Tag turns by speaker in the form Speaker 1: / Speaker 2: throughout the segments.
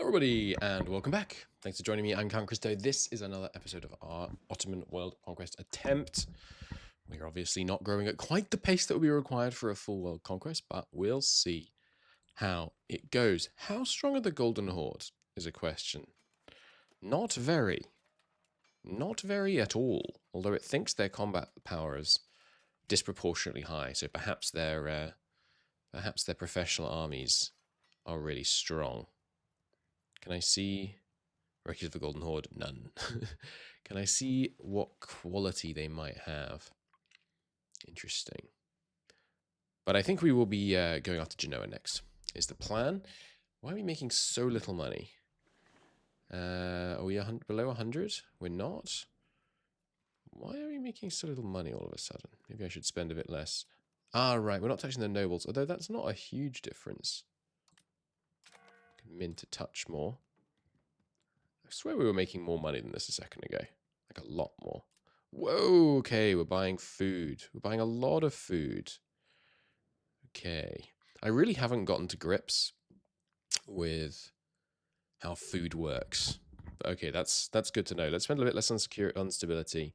Speaker 1: Everybody, and welcome back. Thanks for joining me. I'm Count Christo. This is another episode of our Ottoman world conquest attempt. We're obviously not growing at quite the pace that would be required for a full world conquest, but we'll see how it goes. How strong are the Golden Horde is a question. Not very. Not very at all, although it thinks their combat power is disproportionately high, so perhaps their professional armies are really strong. Can I see records of the Golden Horde? None. Can I see what quality they might have? Interesting. But I think we will be going after Genoa next, is the plan. Why are we making so little money? Are we below 100? We're not. Why are we making so little money all of a sudden? Maybe I should spend a bit less. Ah, right. We're not touching the nobles, although that's not a huge difference. Mint a touch more. I swear we were making more money than this a second ago. Like a lot more. Whoa, okay, we're buying food. We're buying a lot of food. Okay. I really haven't gotten to grips with how food works. But okay, that's good to know. Let's spend a bit less on stability.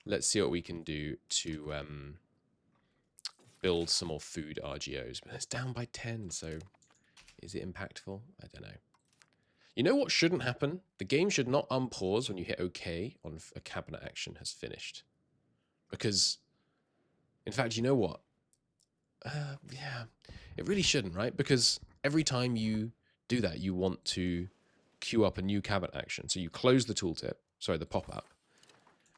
Speaker 1: Let's see what we can do to build some more food RGOs. But it's down by 10, so is it impactful? I don't know. You know what shouldn't happen? The game should not unpause when you hit OK on a cabinet action has finished. Because, in fact, you know what? Yeah, it really shouldn't, right? Because every time you do that, you want to queue up a new cabinet action. So you close the tooltip, sorry, the pop-up,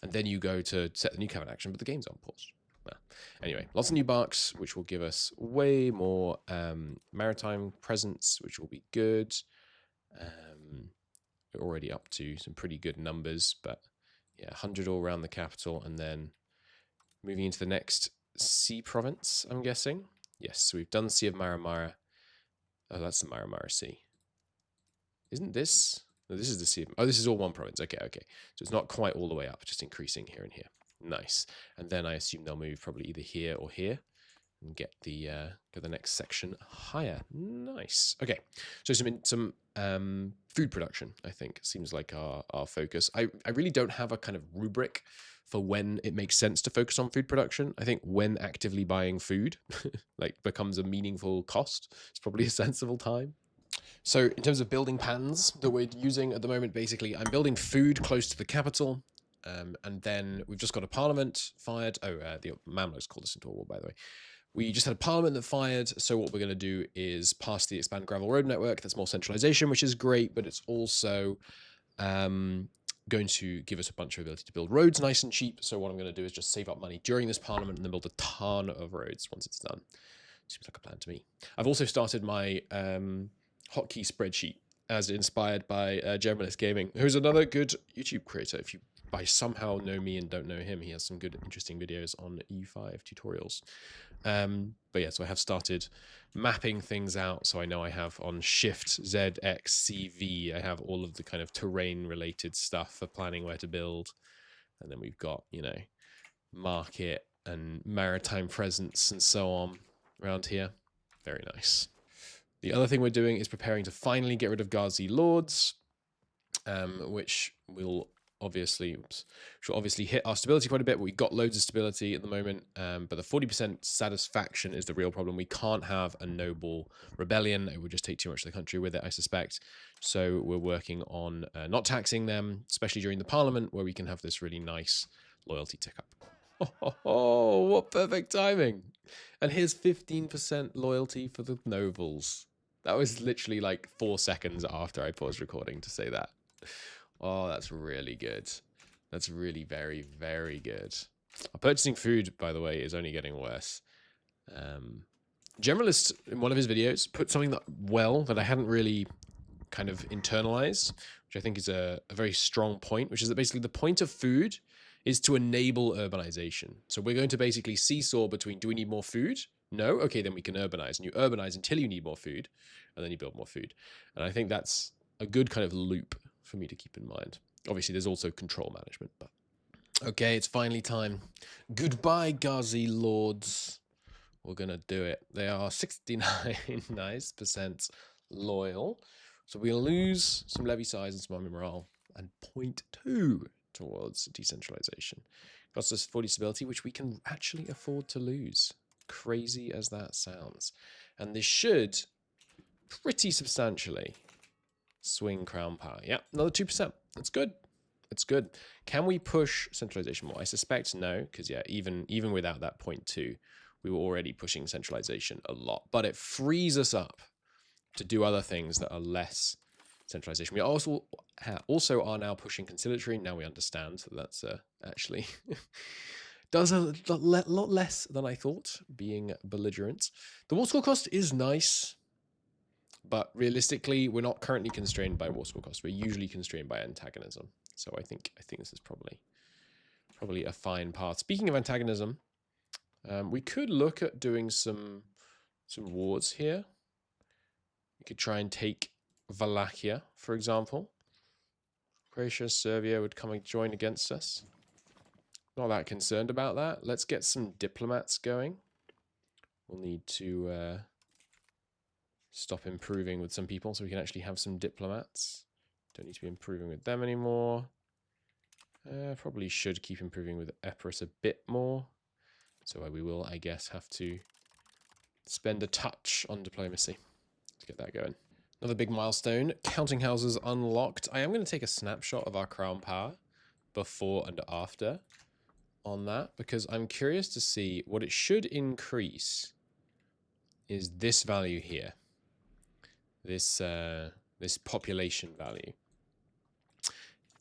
Speaker 1: and then you go to set the new cabinet action, but the game's unpaused. Well, anyway, lots of new barks, which will give us way more maritime presence, which will be good. We're already up to some pretty good numbers, but yeah, 100 all around the capital, and then moving into the next sea province, I'm guessing. Yes, so we've done the Sea of Maramara. Oh, that's the Maramara Sea. Isn't this? No, this is the Sea of... Oh, this is all one province. Okay, okay. So it's not quite all the way up, just increasing here and here. Nice. And then I assume they'll move probably either here or here and get the next section higher. Nice. Okay, so some food production, I think, seems like our focus. I really don't have a kind of rubric for when it makes sense to focus on food production. I think when actively buying food like becomes a meaningful cost, it's probably a sensible time. So in terms of building pans that we're using at the moment, basically, I'm building food close to the capital. And then we've just got a parliament fired. Oh, the Mamluks called us into a war, by the way. We just had a parliament that fired, so what we're going to do is pass the expand gravel road network. That's more centralization, which is great, but it's also going to give us a bunch of ability to build roads nice and cheap. So what I'm going to do is just save up money during this parliament and then build a ton of roads once it's done. Seems like a plan to me. I've also started my hotkey spreadsheet as inspired by Generalist Gaming, who's another good YouTube creator. If you by somehow know me and don't know him, he has some good, interesting videos on EU5 tutorials. But yeah, so I have started mapping things out. So I know I have on Shift, Z, X, C, V, I have all of the kind of terrain related stuff for planning where to build. And then we've got, you know, market and maritime presence and so on around here. Very nice. The other thing we're doing is preparing to finally get rid of Ghazi Lords, which will obviously hit our stability quite a bit, but we've got loads of stability at the moment, but the 40% satisfaction is the real problem. We can't have a noble rebellion. It would just take too much of the country with it, I suspect. So we're working on not taxing them, especially during the parliament, where we can have this really nice loyalty tick up. Oh, what perfect timing. And here's 15% loyalty for the nobles. That was literally like 4 seconds after I paused recording to say that. Oh, that's really good. That's really very, very good. Our purchasing food, by the way, is only getting worse. Generalist, in one of his videos, put something that I hadn't really kind of internalized, which I think is a very strong point, which is that basically the point of food is to enable urbanization. So we're going to basically seesaw between, do we need more food? No? Okay, then we can urbanize. And you urbanize until you need more food, and then you build more food. And I think that's a good kind of loop for me to keep in mind. Obviously, there's also control management, but okay, it's finally time. Goodbye, Ghazi Lords. We're gonna do it. They are 69% loyal. So we'll lose some levy size and some army morale, and 0.2 towards decentralization. Costs us 40 stability, which we can actually afford to lose. Crazy as that sounds. And this should pretty substantially swing crown power. Yeah, another 2%. That's good. It's good. Can we push centralization more? I suspect no, because yeah, even without that 0.2, we were already pushing centralization a lot. But it frees us up to do other things that are less centralization. We also are now pushing conciliatory. Now we understand that that's actually does a lot less than I thought, being belligerent. The war score cost is nice, but realistically, we're not currently constrained by war score cost. We're usually constrained by antagonism. So I think this is probably a fine path. Speaking of antagonism, we could look at doing some wars here. We could try and take Wallachia, for example. Croatia, Serbia would come and join against us. Not that concerned about that. Let's get some diplomats going. We'll need to stop improving with some people so we can actually have some diplomats. Don't need to be improving with them anymore. Probably should keep improving with Epirus a bit more. So we will, I guess, have to spend a touch on diplomacy to get that going. Another big milestone, counting houses unlocked. I am going to take a snapshot of our crown power before and after on that, because I'm curious to see what it should increase is this value here. This population value.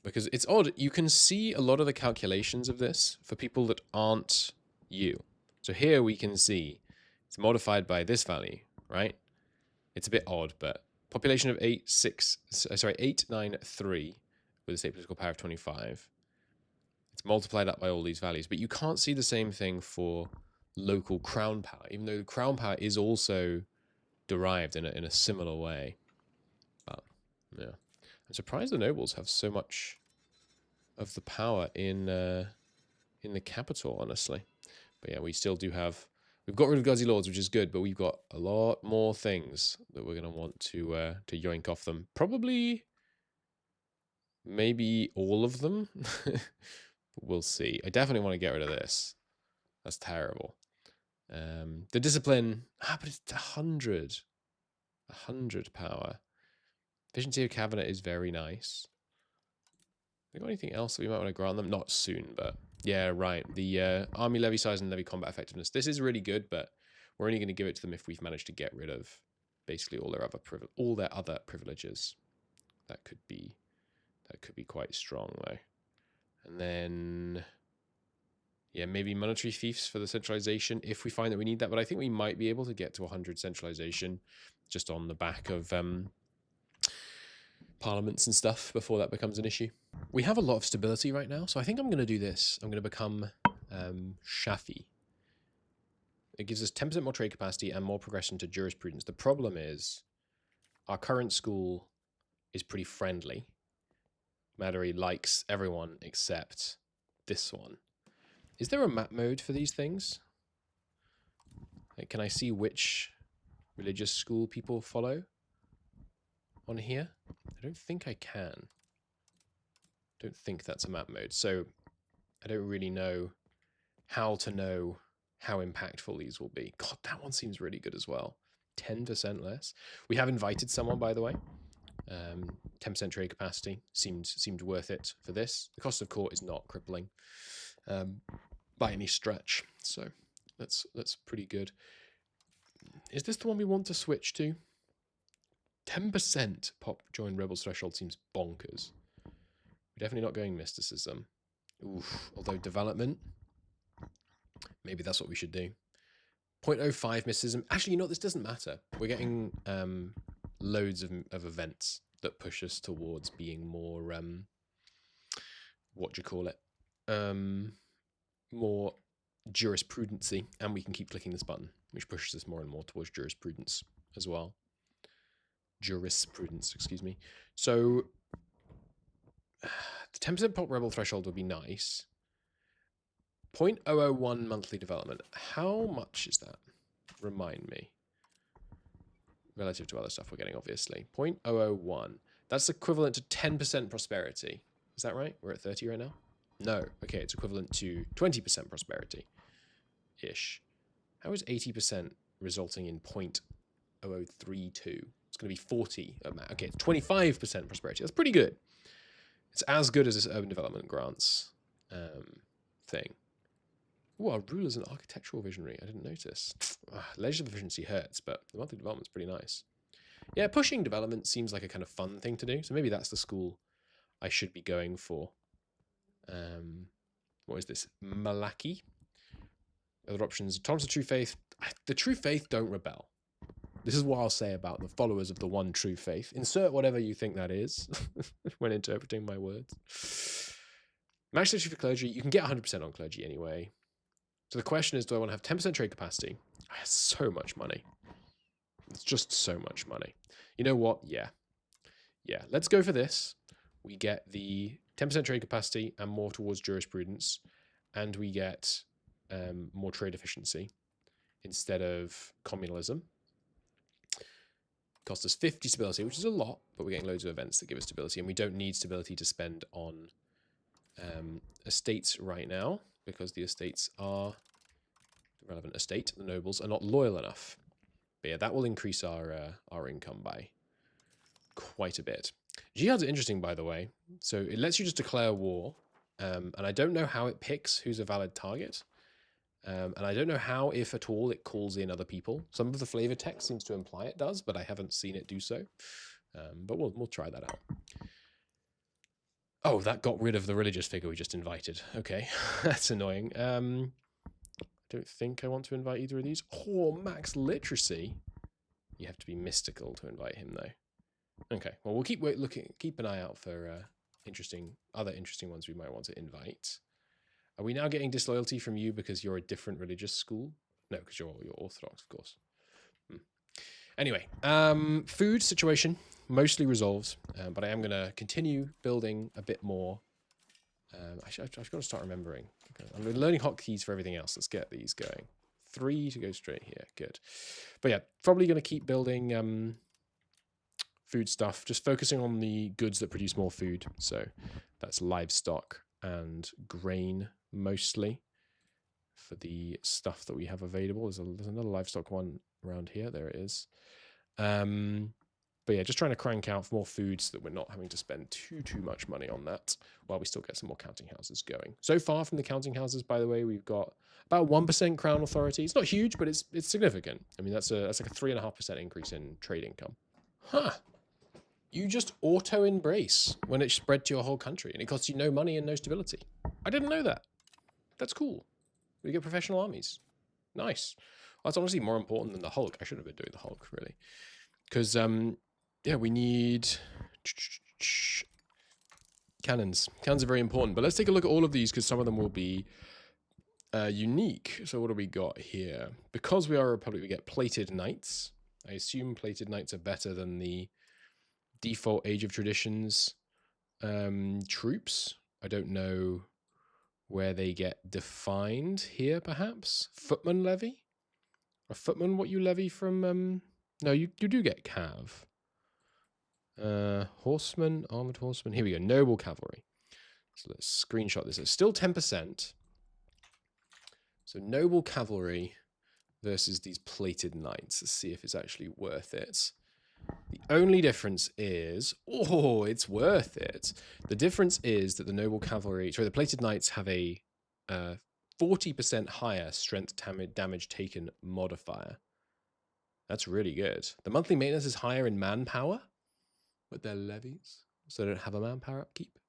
Speaker 1: Because it's odd, you can see a lot of the calculations of this for people that aren't you. So here we can see it's modified by this value, right? It's a bit odd, but population of 893 with a state political power of 25. It's multiplied up by all these values, but you can't see the same thing for local crown power, even though crown power is also derived in a similar way. But yeah, I'm surprised the nobles have so much of the power in the capital, honestly. But yeah, we still do have. We've got rid of Ghazi Lords, which is good, but we've got a lot more things that we're going to want to yoink off them. Probably, maybe all of them. We'll see. I definitely want to get rid of this. That's terrible. The discipline, but it's 100. 100 power. Efficiency of cabinet is very nice. Have we got anything else that we might want to grant them? Not soon, but yeah, right. The army levy size and levy combat effectiveness. This is really good, but we're only going to give it to them if we've managed to get rid of basically all their other privileges. That could be quite strong though. And then yeah, maybe monetary fiefs for the centralization if we find that we need that. But I think we might be able to get to 100 centralization just on the back of parliaments and stuff before that becomes an issue. We have a lot of stability right now, so I think I'm going to do this. I'm going to become Shafi. It gives us 10% more trade capacity and more progression to jurisprudence. The problem is our current school is pretty friendly. Madari likes everyone except this one. Is there a map mode for these things? Like, can I see which religious school people follow on here? I don't think I can. Don't think that's a map mode. So I don't really know how to know how impactful these will be. God, that one seems really good as well. 10% less. We have invited someone, by the way. 10% trade capacity seemed worth it for this. The cost of court is not crippling by any stretch, so that's pretty good. Is this the one we want to switch to? 10% pop join rebels threshold seems bonkers. We're definitely not going mysticism. Oof. Although development, maybe that's what we should do. 0.05 mysticism. Actually, you know what? This doesn't matter. We're getting loads of events that push us towards being more, what do you call it? More jurisprudency, and we can keep clicking this button, which pushes us more and more towards jurisprudence as well. Jurisprudence, excuse me. So the 10% pop rebel threshold would be nice. 0.001 monthly development. How much is that? Remind me. relative to other stuff we're getting, obviously. 0.001. That's equivalent to 10% prosperity. Is that right? We're at 30 right now? No. Okay, it's equivalent to 20% prosperity-ish. How is 80% resulting in 0.0032? It's going to be 40. Okay, it's 25% prosperity. That's pretty good. It's as good as this urban development grants thing. Oh, our ruler's an architectural visionary. I didn't notice. Leisure efficiency hurts, but the monthly development's pretty nice. Yeah, pushing development seems like a kind of fun thing to do. So maybe that's the school I should be going for. What is this? Malaki. Other options. Tolerance of True Faith. The True Faith don't rebel. This is what I'll say about the followers of the one true faith. Insert whatever you think that is when interpreting my words. Match for clergy. You can get 100% on clergy anyway. So the question is, do I want to have 10% trade capacity? I have so much money. It's just so much money. You know what? Yeah. Yeah, let's go for this. We get the 10% trade capacity and more towards jurisprudence. And we get more trade efficiency instead of communalism. Cost us 50 stability, which is a lot, but we're getting loads of events that give us stability. And we don't need stability to spend on estates right now, because the estates are the relevant estate. The nobles are not loyal enough. But yeah, that will increase our income by quite a bit. Jihads are interesting, by the way. So it lets you just declare war. And I don't know how it picks who's a valid target. And I don't know how, if at all, it calls in other people. Some of the flavor text seems to imply it does, but I haven't seen it do so. But we'll try that out. Oh, that got rid of the religious figure we just invited. Okay, that's annoying. I don't think I want to invite either of these. Oh, max literacy. You have to be mystical to invite him, though. Okay, well, we'll keep an eye out for other interesting ones we might want to invite. Are we now getting disloyalty from you because you're a different religious school? No, because you're Orthodox, of course. Anyway, food situation mostly resolved, but I am going to continue building a bit more. I've got to start remembering. Okay, I'm learning hotkeys for everything else. Let's get these going. 3 to go straight here. Good. But yeah, probably going to keep building food stuff, just focusing on the goods that produce more food. So that's livestock and grain mostly for the stuff that we have available. There's another livestock one around here. There it is. But yeah, just trying to crank out more food so that we're not having to spend too much money on that while we still get some more counting houses going. So far from the counting houses, by the way, we've got about 1% crown authority. It's not huge, but it's significant. I mean, that's like a 3.5% increase in trade income. Huh. You just auto-embrace when it's spread to your whole country, and it costs you no money and no stability. I didn't know that. That's cool. We get professional armies. Nice. Well, that's honestly more important than the Hulk. I should have been doing the Hulk, really. Because, yeah, we need cannons. Cannons are very important. But let's take a look at all of these, because some of them will be unique. So what do we got here? Because we are a republic, we get plated knights. I assume plated knights are better than the default Age of Traditions troops. I don't know where they get defined here, perhaps. Footman levy? A footman what you levy from... No, you do get cav. Horsemen, armored horsemen. Here we go, noble cavalry. So let's screenshot this. It's still 10%. So noble cavalry versus these plated knights. Let's see if it's actually worth it. The only difference is, oh, it's worth it. The difference is that the noble cavalry, sorry, the plated knights have a 40% higher strength damage taken modifier. That's really good. The monthly maintenance is higher in manpower with their levies, so they don't have a manpower upkeep.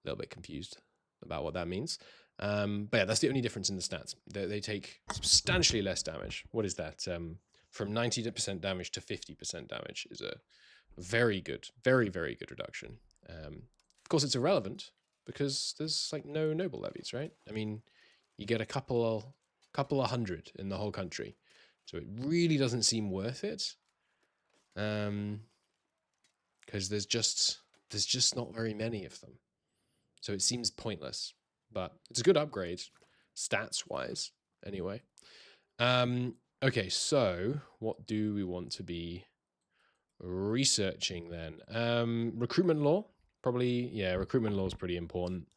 Speaker 1: A little bit confused about what that means. But yeah, that's the only difference in the stats. They take substantially less damage. What is that? From 90% damage to 50% damage is a very good, very good reduction. Of course, it's irrelevant because there's like no noble levies, right? I mean, you get a couple of hundred in the whole country, so it really doesn't seem worth it. Because there's just not very many of them, so it seems pointless. But it's a good upgrade, stats wise, anyway. Okay, so what do we want to be researching then? Recruitment law, probably. Yeah, recruitment law is pretty important.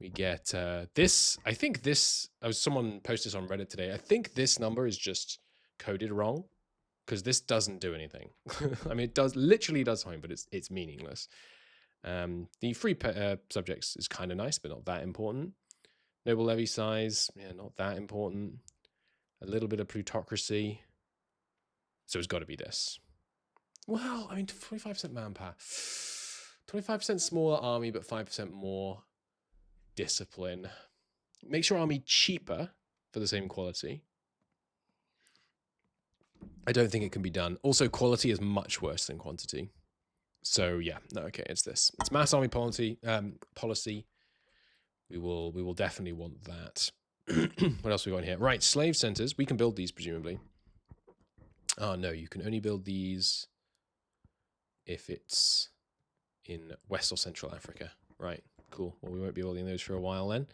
Speaker 1: We get this. I think this. Someone posted this on Reddit today. I think this number is just coded wrong because this doesn't do anything. I mean, it literally does something, but it's meaningless. The free subjects is kind of nice, but not that important. Noble levy size, yeah, not that important. A little bit of plutocracy. So it's got to be this. Well, I mean, 25% manpower. 25% smaller army, but 5% more discipline. Makes your army cheaper for the same quality. I don't think it can be done. Also, quality is much worse than quantity. So yeah, no, okay, it's this. It's mass army policy. We will definitely want that. What else we got in here? Right, slave centers. We can build these presumably. Oh no, you can only build these if it's in West or Central Africa. Right, cool. Well, we won't be building those for a while then.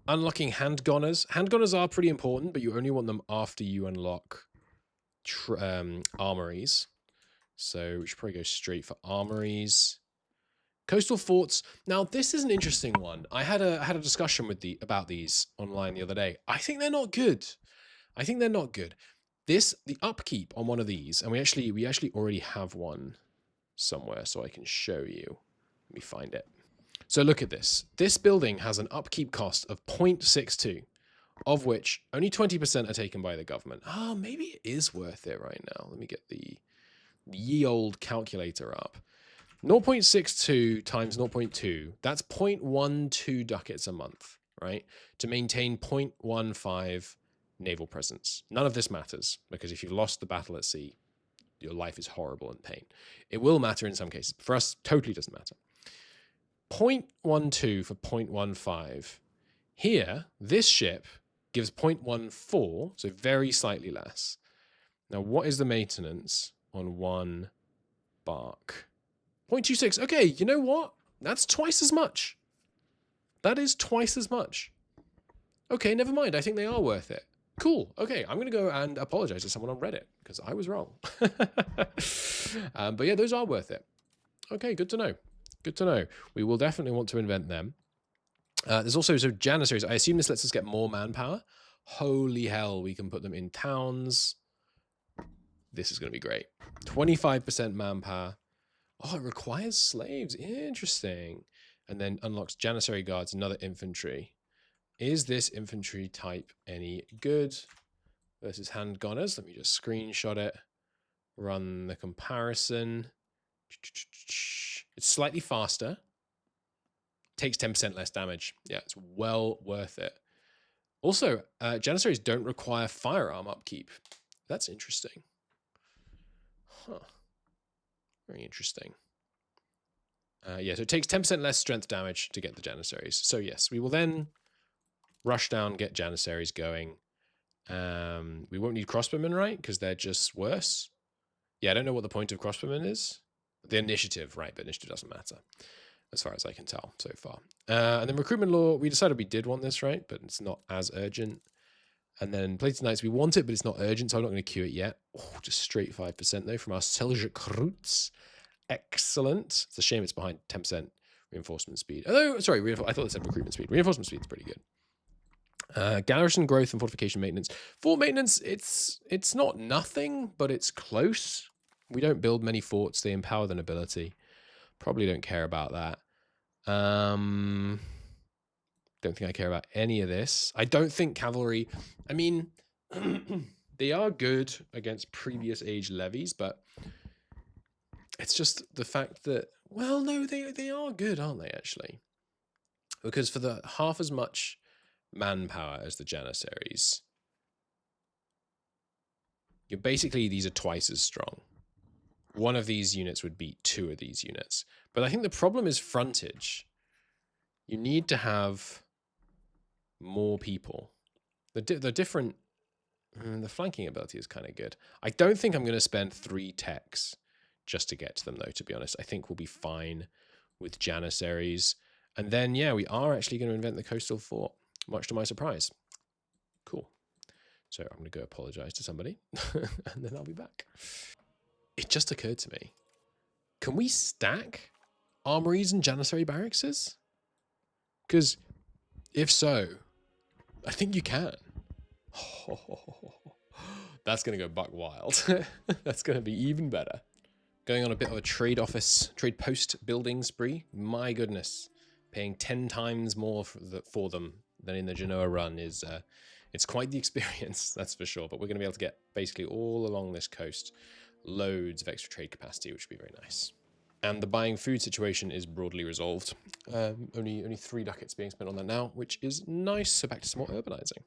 Speaker 1: Unlocking handgunners. Handgunners are pretty important, but you only want them after you unlock armories. So we should probably go straight for armories. Coastal forts. Now, this is an interesting one. I had a discussion with about these online the other day. I think they're not good. I think they're not good. The upkeep on one of these, and we actually already have one somewhere, so I can show you. Let me find it. So look at this. This building has an upkeep cost of 0.62, of which only 20% are taken by the government. Maybe it is worth it right now. Let me get the ye old calculator up. 0.62 times 0.2, that's 0.12 ducats a month, right? To maintain 0.15 naval presence. None of this matters, because if you've lost the battle at sea, your life is horrible in pain. It will matter in some cases. For us, totally doesn't matter. 0.12 for 0.15. Here, this ship gives 0.14, so very slightly less. Now, what is the maintenance on one bark? 0.26. Okay, you know what? That's twice as much. That is twice as much. Okay, never mind. I think they are worth it. Cool. Okay, I'm going to go and apologize to someone on Reddit because I was wrong. But yeah, those are worth it. Okay, good to know. Good to know. We will definitely want to invent them. There's also janissaries. I assume this lets us get more manpower. Holy hell, we can put them in towns. This is going to be great. 25% manpower. Oh, it requires slaves. Interesting. And then unlocks Janissary Guards, another infantry. Is this infantry type any good versus handgunners? Let me just screenshot it. Run the comparison. It's slightly faster. Takes 10% less damage. Yeah, it's well worth it. Also, Janissaries don't require firearm upkeep. That's interesting. Huh. Very interesting. Yeah, so it takes 10% less strength damage to get the Janissaries. So yes, we will then rush down, get Janissaries going. We won't need crossbowmen, right? Because they're just worse. Yeah, I don't know what the point of crossbowmen is. The initiative, right? But initiative doesn't matter, as far as I can tell so far. And then recruitment law, we decided we did want this, right? But it's not as urgent. And then Plated Knights, we want it, but it's not urgent, so I'm not going to queue it yet. Oh, just straight 5% though from our Seljuk roots. Excellent. It's a shame it's behind 10% reinforcement speed. Although, sorry, I thought it said recruitment speed. Reinforcement speed is pretty good. Garrison growth and fortification maintenance. Fort maintenance, it's not nothing, but it's close. We don't build many forts. They empower the nobility. Probably don't care about that. Don't think I care about any of this. I don't think cavalry... I mean, they are good against previous age levies, but it's just the fact that... Well, no, they are good, aren't they, actually? Because for the half as much manpower as the Janissaries, you're basically, these are twice as strong. One of these units would beat two of these units. But I think the problem is frontage. You need to have more people. The different... the flanking ability is kind of good. I don't think I'm going to spend 3 techs just to get to them, though, to be honest. I think we'll be fine with Janissaries. And then, yeah, we are actually going to invent the coastal fort, much to my surprise. Cool. So I'm going to go apologize to somebody, and then I'll be back. It just occurred to me. Can we stack armories and janissary barracks? Because if so, I think you can. That's going to go buck wild. That's going to be even better. Going on a bit of a trade post building spree. My goodness. Paying 10 times more for them than in the Genoa run is... it's quite the experience, that's for sure. But we're going to be able to get basically all along this coast loads of extra trade capacity, which would be very nice. And the buying food situation is broadly resolved. Only 3 ducats being spent on that now, which is nice. So back to some more urbanizing.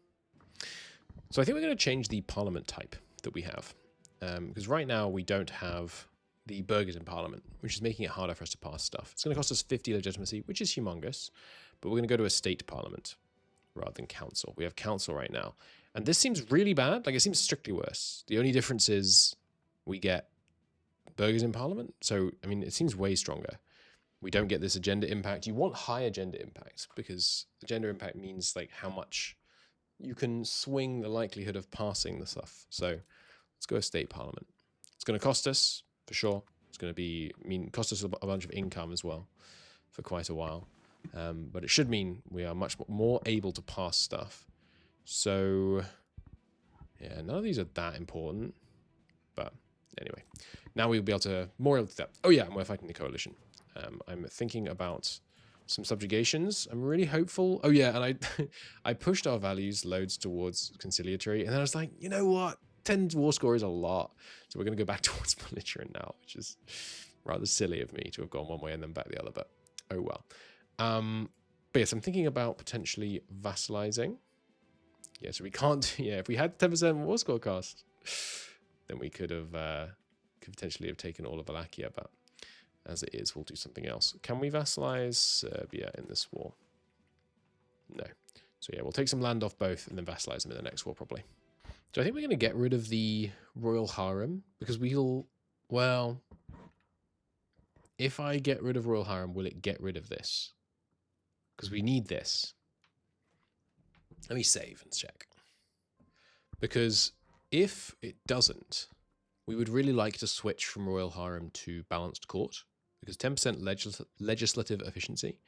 Speaker 1: So I think we're going to change the parliament type that we have. Because right now we don't have the burghers in parliament, which is making it harder for us to pass stuff. It's going to cost us 50 legitimacy, which is humongous. But we're going to go to a state parliament rather than council. We have council right now. And this seems really bad. Like, it seems strictly worse. The only difference is we get burghers in parliament. So, I mean, it seems way stronger. We don't get this agenda impact. You want high agenda impact because agenda impact means like how much you can swing the likelihood of passing the stuff. So let's go state parliament. It's going to cost us for sure. It's going to cost us a bunch of income as well for quite a while. But it should mean we are much more able to pass stuff. So yeah, none of these are that important. But anyway, now we'll be able to more able to that. Oh yeah, and we're fighting the coalition. I'm thinking about some subjugations. I'm really hopeful. Oh yeah, and I pushed our values loads towards conciliatory, and then I was like, you know what? 10 war score is a lot. So we're going to go back towards belligerent now, which is rather silly of me to have gone one way and then back the other, but oh well. But yes, I'm thinking about potentially vassalizing. Yeah, so we can't, yeah, if we had 10% war score cost, then we could potentially have taken all of Wallachia, but as it is, we'll do something else. Can we vassalize Serbia in this war? No. So yeah, we'll take some land off both and then vassalize them in the next war probably. So I think we're going to get rid of the royal harem because well, if I get rid of royal harem, will it get rid of this? Because we need this. Let me save and check. Because if it doesn't, we would really like to switch from royal harem to balanced court, because 10% legislative efficiency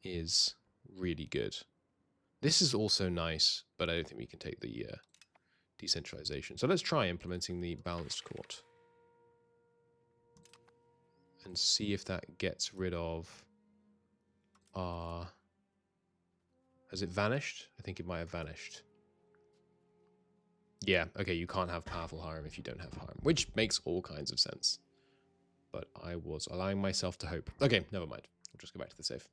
Speaker 1: is really good. This is also nice, but I don't think we can take the decentralization. So let's try implementing the balanced court and see if that gets rid of our... Has it vanished? I think it might have vanished. Yeah, okay, you can't have powerful harem if you don't have harem, which makes all kinds of sense. But I was allowing myself to hope. Okay, never mind. We'll just go back to the save.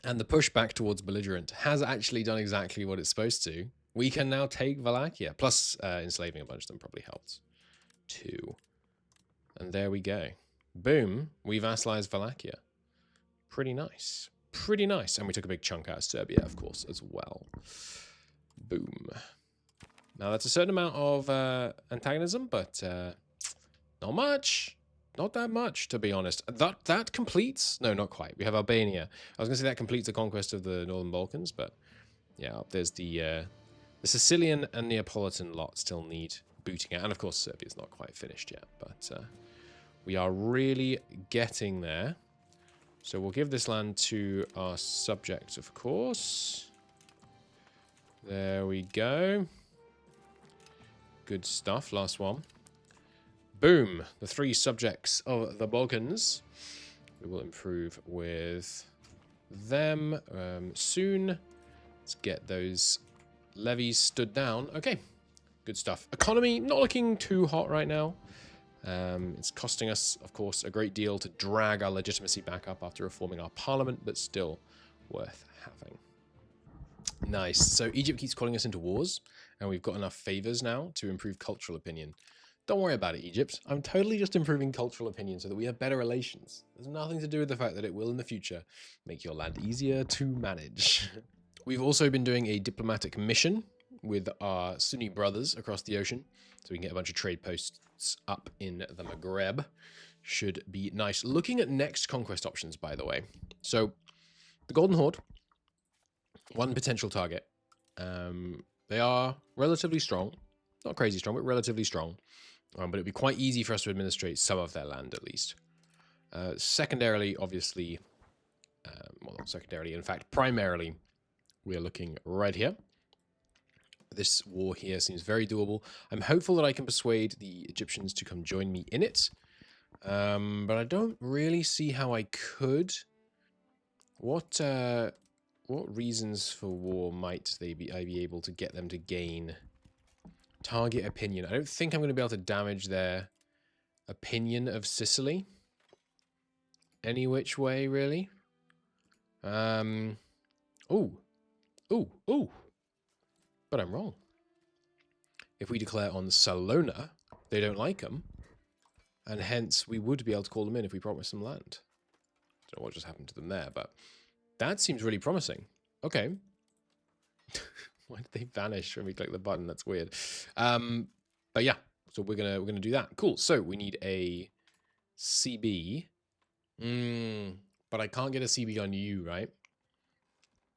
Speaker 1: And the push back towards belligerent has actually done exactly what it's supposed to. We can now take Wallachia. Plus, enslaving a bunch of them probably helped too. And there we go. Boom, we vassalized Wallachia. Pretty nice. Pretty nice. And we took a big chunk out of Serbia, of course, as well. Boom. Now, that's a certain amount of antagonism, but not much. Not that much, to be honest. That completes... No, not quite. We have Albania. I was going to say that completes the conquest of the Northern Balkans, but yeah, there's the Sicilian and Neapolitan lot still need booting out. And, of course, Serbia's not quite finished yet, but we are really getting there. So we'll give this land to our subject, of course. There we go. Good stuff. Last one. Boom. The 3 subjects of the Balkans. We will improve with them soon. Let's get those levies stood down. Okay. Good stuff. Economy, not looking too hot right now. It's costing us, of course, a great deal to drag our legitimacy back up after reforming our parliament, but still worth having. Nice. So Egypt keeps calling us into wars, and we've got enough favors now to improve cultural opinion. Don't worry about it, Egypt. I'm totally just improving cultural opinion so that we have better relations. There's nothing to do with the fact that it will in the future make your land easier to manage. We've also been doing a diplomatic mission with our Sunni brothers across the ocean, so we can get a bunch of trade posts up in the Maghreb. Should be nice. Looking at next conquest options, by the way. So, the Golden Horde, one potential target. They are relatively strong. Not crazy strong, but relatively strong. But it'd be quite easy for us to administrate some of their land, at least. Secondarily, obviously... well, not secondarily, in fact, primarily, we are looking right here. This war here seems very doable. I'm hopeful that I can persuade the Egyptians to come join me in it. But I don't really see how I could. What reasons for war might I be able to get them to gain? Target opinion. I don't think I'm going to be able to damage their opinion of Sicily. Any which way, really. Ooh. But I'm wrong. If we declare on Salona, they don't like them. And hence, we would be able to call them in if we promise them land. I don't know what just happened to them there, but that seems really promising. Okay. Why did they vanish when we click the button? That's weird. But yeah, so we're gonna do that. Cool. So we need a CB. But I can't get a CB on you, right?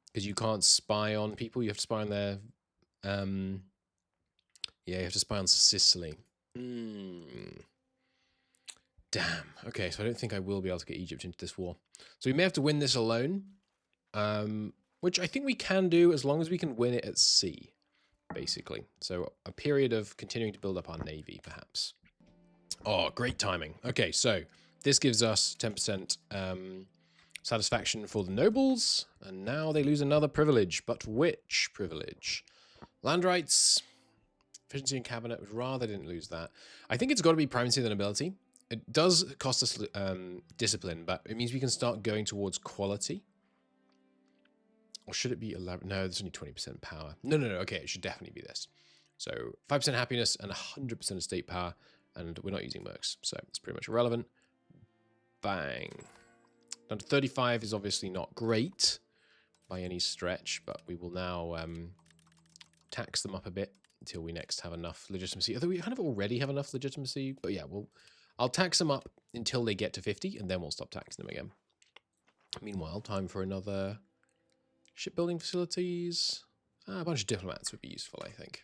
Speaker 1: Because you can't spy on people. You have to spy on their... yeah, you have to spy on Sicily. Damn. Okay, so I don't think I will be able to get Egypt into this war. So we may have to win this alone. Which I think we can do as long as we can win it at sea, basically. So a period of continuing to build up our navy, perhaps. Oh, great timing. Okay, so this gives us 10% satisfaction for the nobles. And now they lose another privilege. But which privilege? Land rights, efficiency in cabinet. Would rather didn't lose that. I think it's got to be primacy of the nobility. It does cost us discipline, but it means we can start going towards quality. Or should it be 11? No, there's only 20% power. No. Okay, it should definitely be this. So 5% happiness and 100% estate power. And we're not using mercs, so it's pretty much irrelevant. Bang. Down to 35 is obviously not great by any stretch, but we will now tax them up a bit until we next have enough legitimacy. Although we kind of already have enough legitimacy, but yeah, I'll tax them up until they get to 50, and then we'll stop taxing them again. Meanwhile, time for another shipbuilding facilities. A bunch of diplomats would be useful, I think.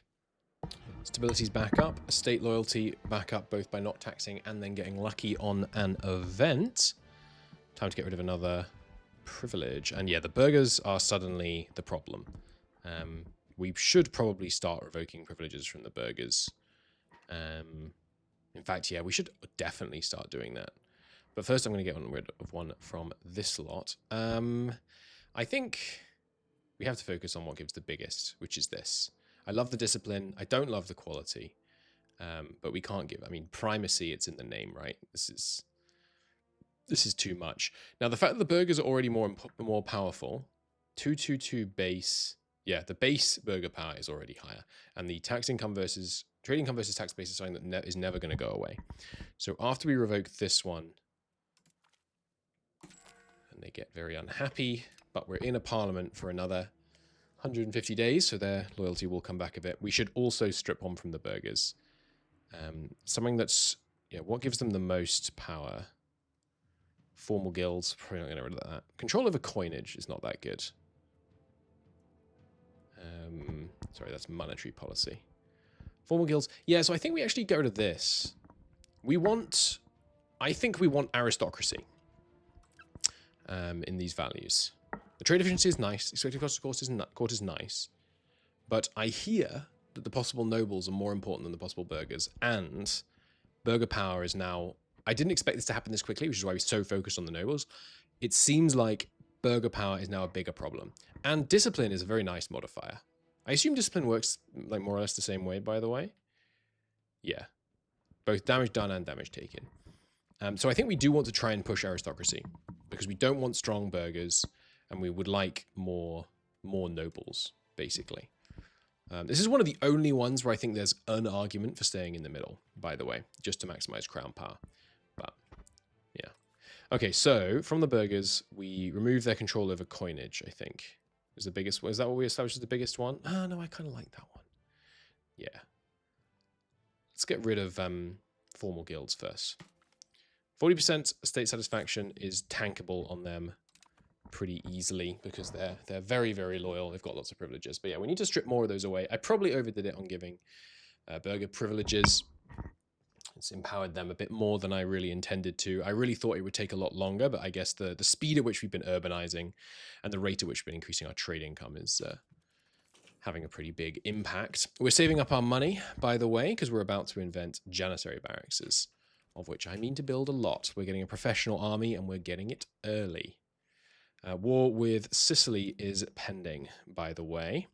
Speaker 1: Stability's back up. Estate loyalty back up, both by not taxing and then getting lucky on an event. Time to get rid of another privilege. And yeah, the burghers are suddenly the problem. We should probably start revoking privileges from the burghers. In fact, yeah, we should definitely start doing that. But first I'm going to get rid of one from this lot. I think we have to focus on what gives the biggest, which is this. I love the discipline. I don't love the quality. But we can't give... I mean, primacy, it's in the name, right? This is too much. Now, the fact that the burghers are already more powerful, 222 base... Yeah, the base burgher power is already higher. And the tax income versus... Trade income versus tax base is something that is never going to go away. So after we revoke this one... And they get very unhappy, but we're in a parliament for another 150 days, so their loyalty will come back a bit. We should also strip one from the burghers. Something that's... Yeah, what gives them the most power? Formal guilds, probably not going to get rid of that. Control over coinage is not that good. Sorry, that's monetary policy. Formal guilds. Yeah, so I think we actually get rid of this. We want... I think we want aristocracy in these values. The trade efficiency is nice. Expected cost of court is nice. But I hear that the possible nobles are more important than the possible burghers. And burgher power is now... I didn't expect this to happen this quickly, which is why we're so focused on the nobles. It seems like burgher power is now a bigger problem. And discipline is a very nice modifier. I assume discipline works like more or less the same way, by the way. Yeah. Both damage done and damage taken. So I think we do want to try and push aristocracy. Because we don't want strong burghers. And we would like more nobles, basically. This is one of the only ones where I think there's an argument for staying in the middle, by the way. Just to maximize crown power. But, yeah. Okay, so from the burghers, we remove their control over coinage, I think. Is the biggest. Is that what we established as the biggest one? Ah, no, I kind of like that one. Yeah. Let's get rid of formal guilds first. 40% estate satisfaction is tankable on them. pretty easily because they're very, very loyal. They've got lots of privileges. But yeah, we need to strip more of those away. I probably overdid it on giving burgher privileges. It's empowered them a bit more than I really intended to. I really thought it would take a lot longer, but I guess the speed at which we've been urbanizing and the rate at which we've been increasing our trade income is having a pretty big impact. We're saving up our money, by the way, because we're about to invent janissary barracks, of which I mean to build a lot. We're getting a professional army, and we're getting it early. War with Sicily is pending, by the way.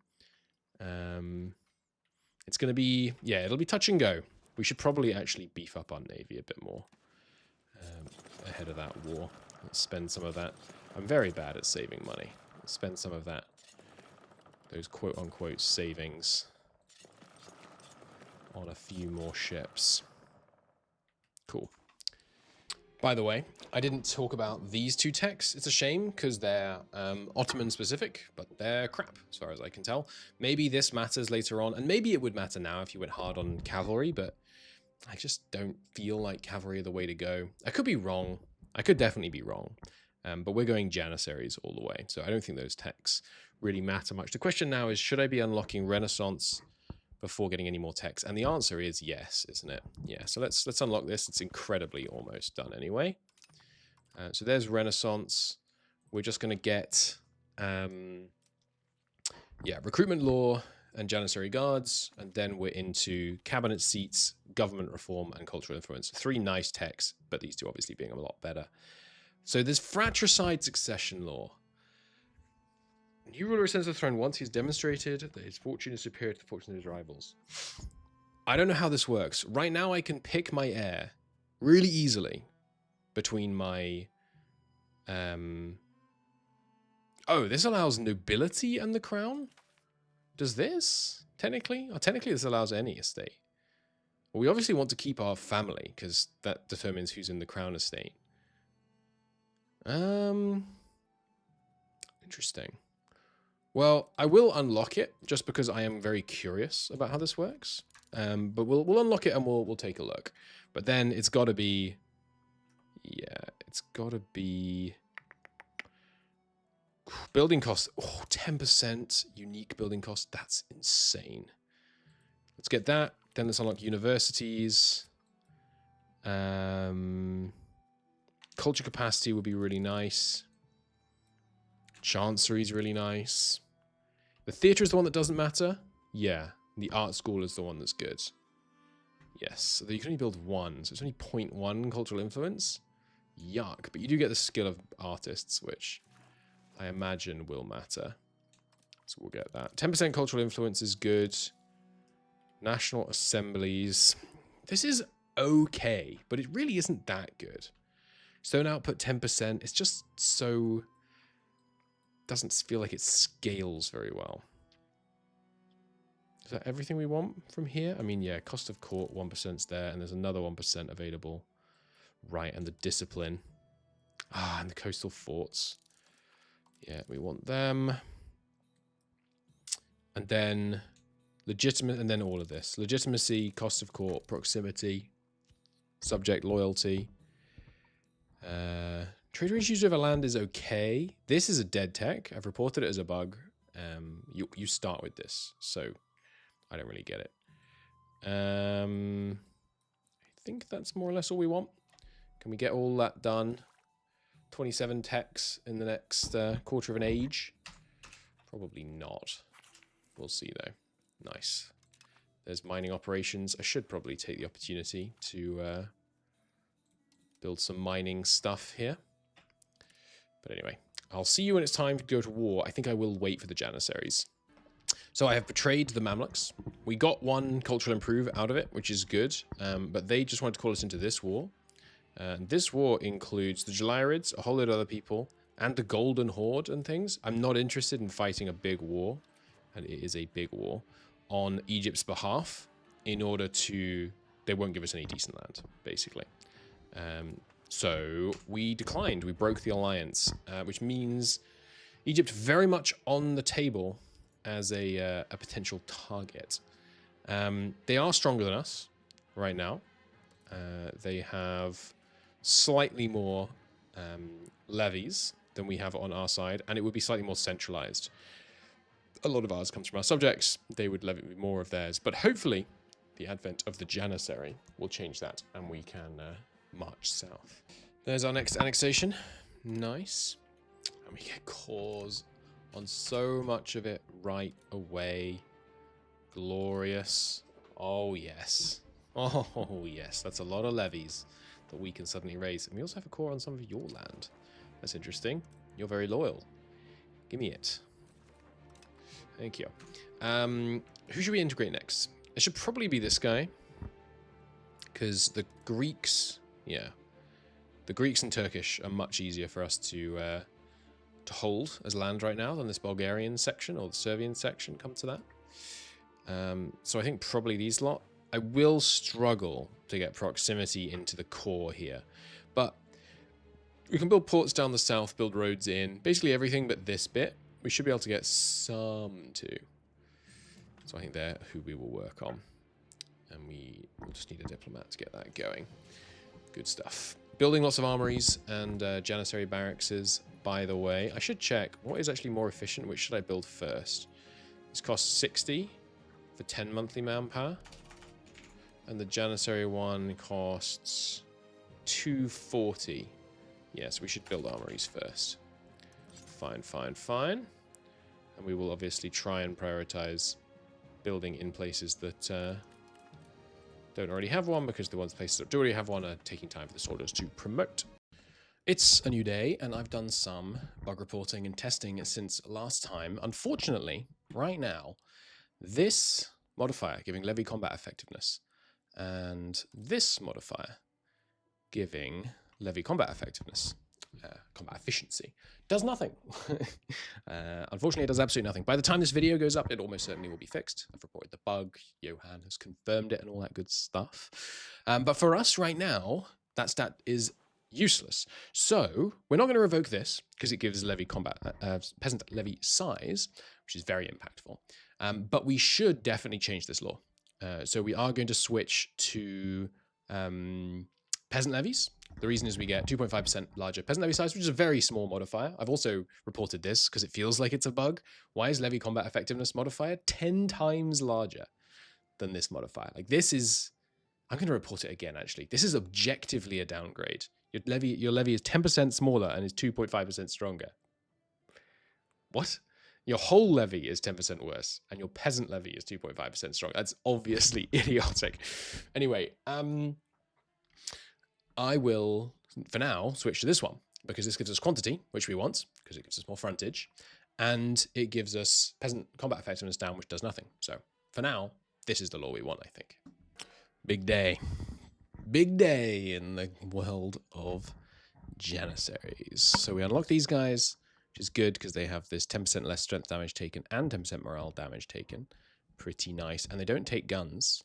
Speaker 1: It's going to be, yeah, it'll be touch and go. We should probably actually beef up our navy a bit more ahead of that war. Let's spend some of that. I'm very bad at saving money. Let's spend some of that, those quote-unquote savings, on a few more ships. Cool. By the way, I didn't talk about these two techs. It's a shame because they're Ottoman specific, but they're crap as far as I can tell. Maybe this matters later on, and maybe it would matter now if you went hard on cavalry, but I just don't feel like cavalry are the way to go. I could be wrong. I could definitely be wrong. But we're going janissaries all the way, so I don't think those techs really matter much. The question now is, should I be unlocking Renaissance before getting any more techs? And the answer is yes, isn't it? Yeah, so let's unlock this. It's incredibly almost done anyway. So there's Renaissance. We're just going to get recruitment law and janissary guards, and then we're into cabinet seats, government reform, and cultural influence. 3 nice techs, but these two obviously being a lot better. So there's fratricide succession law. New ruler ascends to the throne once he's demonstrated that his fortune is superior to the fortune of his rivals. I don't know how this works. Right now I can pick my heir really easily between my... Oh, this allows nobility and the crown? Does this? Technically? Oh, technically this allows any estate. Well, we obviously want to keep our family, because that determines who's in the crown estate. Interesting. Well, I will unlock it, just because I am very curious about how this works. But we'll unlock it and we'll take a look. But then it's got to be... Yeah, it's got to be... Building cost, 10% unique building cost. That's insane. Let's get that. Then let's unlock universities. Culture capacity would be really nice. Chancery is really nice. The theatre is the one that doesn't matter. Yeah, the art school is the one that's good. Yes, so you can only build 1, so it's only 0.1 cultural influence. Yuck, but you do get the skill of artists, which I imagine will matter. So we'll get that. 10% cultural influence is good. National assemblies. This is okay, but it really isn't that good. Stone output 10%. It's just so... Doesn't feel like it scales very well. Is that everything we want from here? I mean, yeah, cost of court, 1%'s there, and there's another 1% available. Right, and the discipline. Ah, and the coastal forts. Yeah, we want them. And then legitimate, and then all of this. Legitimacy, cost of court, proximity, subject loyalty. Trader issues over land is okay. This is a dead tech. I've reported it as a bug. You start with this, so I don't really get it. I think that's more or less all we want. Can we get all that done? 27 techs in the next quarter of an age? Probably not. We'll see, though. Nice. There's mining operations. I should probably take the opportunity to build some mining stuff here. But anyway, I'll see you when it's time to go to war. I think I will wait for the janissaries. So I have betrayed the Mamluks. We got 1 cultural improve out of it, which is good. But they just wanted to call us into this war. This war includes the Gelarids, a whole load of other people, and the Golden Horde and things. I'm not interested in fighting a big war, and it is a big war, on Egypt's behalf in order to... They won't give us any decent land, basically. So we declined. We broke the alliance, which means Egypt very much on the table as a potential target. They are stronger than us right now. They have slightly more levies than we have on our side, and it would be slightly more centralized. A lot of ours comes from our subjects. They would levy more of theirs. But hopefully, the advent of the Janissary will change that, and we can march south. There's our next annexation. Nice. And we get cores on so much of it right away. Glorious. Oh, yes. Oh, yes. That's a lot of levies that we can suddenly raise. And we also have a core on some of your land. That's interesting. You're very loyal. Give me it. Thank you. Who should we integrate next? It should probably be this guy. Because the Greeks... Yeah. The Greeks and Turkish are much easier for us to hold as land right now than this Bulgarian section or the Serbian section, come to that. So I think probably these lot. I will struggle to get proximity into the core here. But we can build ports down the south, build roads in. Basically everything but this bit. We should be able to get some too. So I think they're who we will work on. And we'll just need a diplomat to get that going. Good stuff. Building lots of armories and Janissary barracks, by the way. I should check what is actually more efficient. Which should I build first? This costs 60 for 10 monthly manpower. And the Janissary one costs 240. Yes, we should build armories first. Fine, fine, fine. And we will obviously try and prioritize building in places that don't already have one, because the ones places that do already have one are taking time for the soldiers to promote. It's a new day, and I've done some bug reporting and testing since last time. Unfortunately, right now, this modifier giving levy combat effectiveness and this modifier giving levy combat effectiveness, combat efficiency, does nothing. Unfortunately, it does absolutely nothing. By the time this video goes up, it almost certainly will be fixed. I've reported the bug, Johan has confirmed it and all that good stuff. But for us right now, that stat is useless. So we're not going to revoke this because it gives levy combat, peasant levy size, which is very impactful. But we should definitely change this law. So we are going to switch to peasant levies. The reason is we get 2.5% larger peasant levy size, which is a very small modifier. I've also reported this because it feels like it's a bug. Why is levy combat effectiveness modifier 10 times larger than this modifier? Like, this is... I'm going to report it again, actually. This is objectively a downgrade. Your levy is 10% smaller and is 2.5% stronger. What? Your whole levy is 10% worse, and your peasant levy is 2.5% stronger. That's obviously idiotic. Anyway, I will, for now, switch to this one, because this gives us quantity, which we want, because it gives us more frontage, and it gives us peasant combat effectiveness down, which does nothing. So, for now, this is the law we want, I think. Big day. Big day in the world of Janissaries. So we unlock these guys, which is good because they have this 10% less strength damage taken and 10% morale damage taken. Pretty nice. And they don't take guns,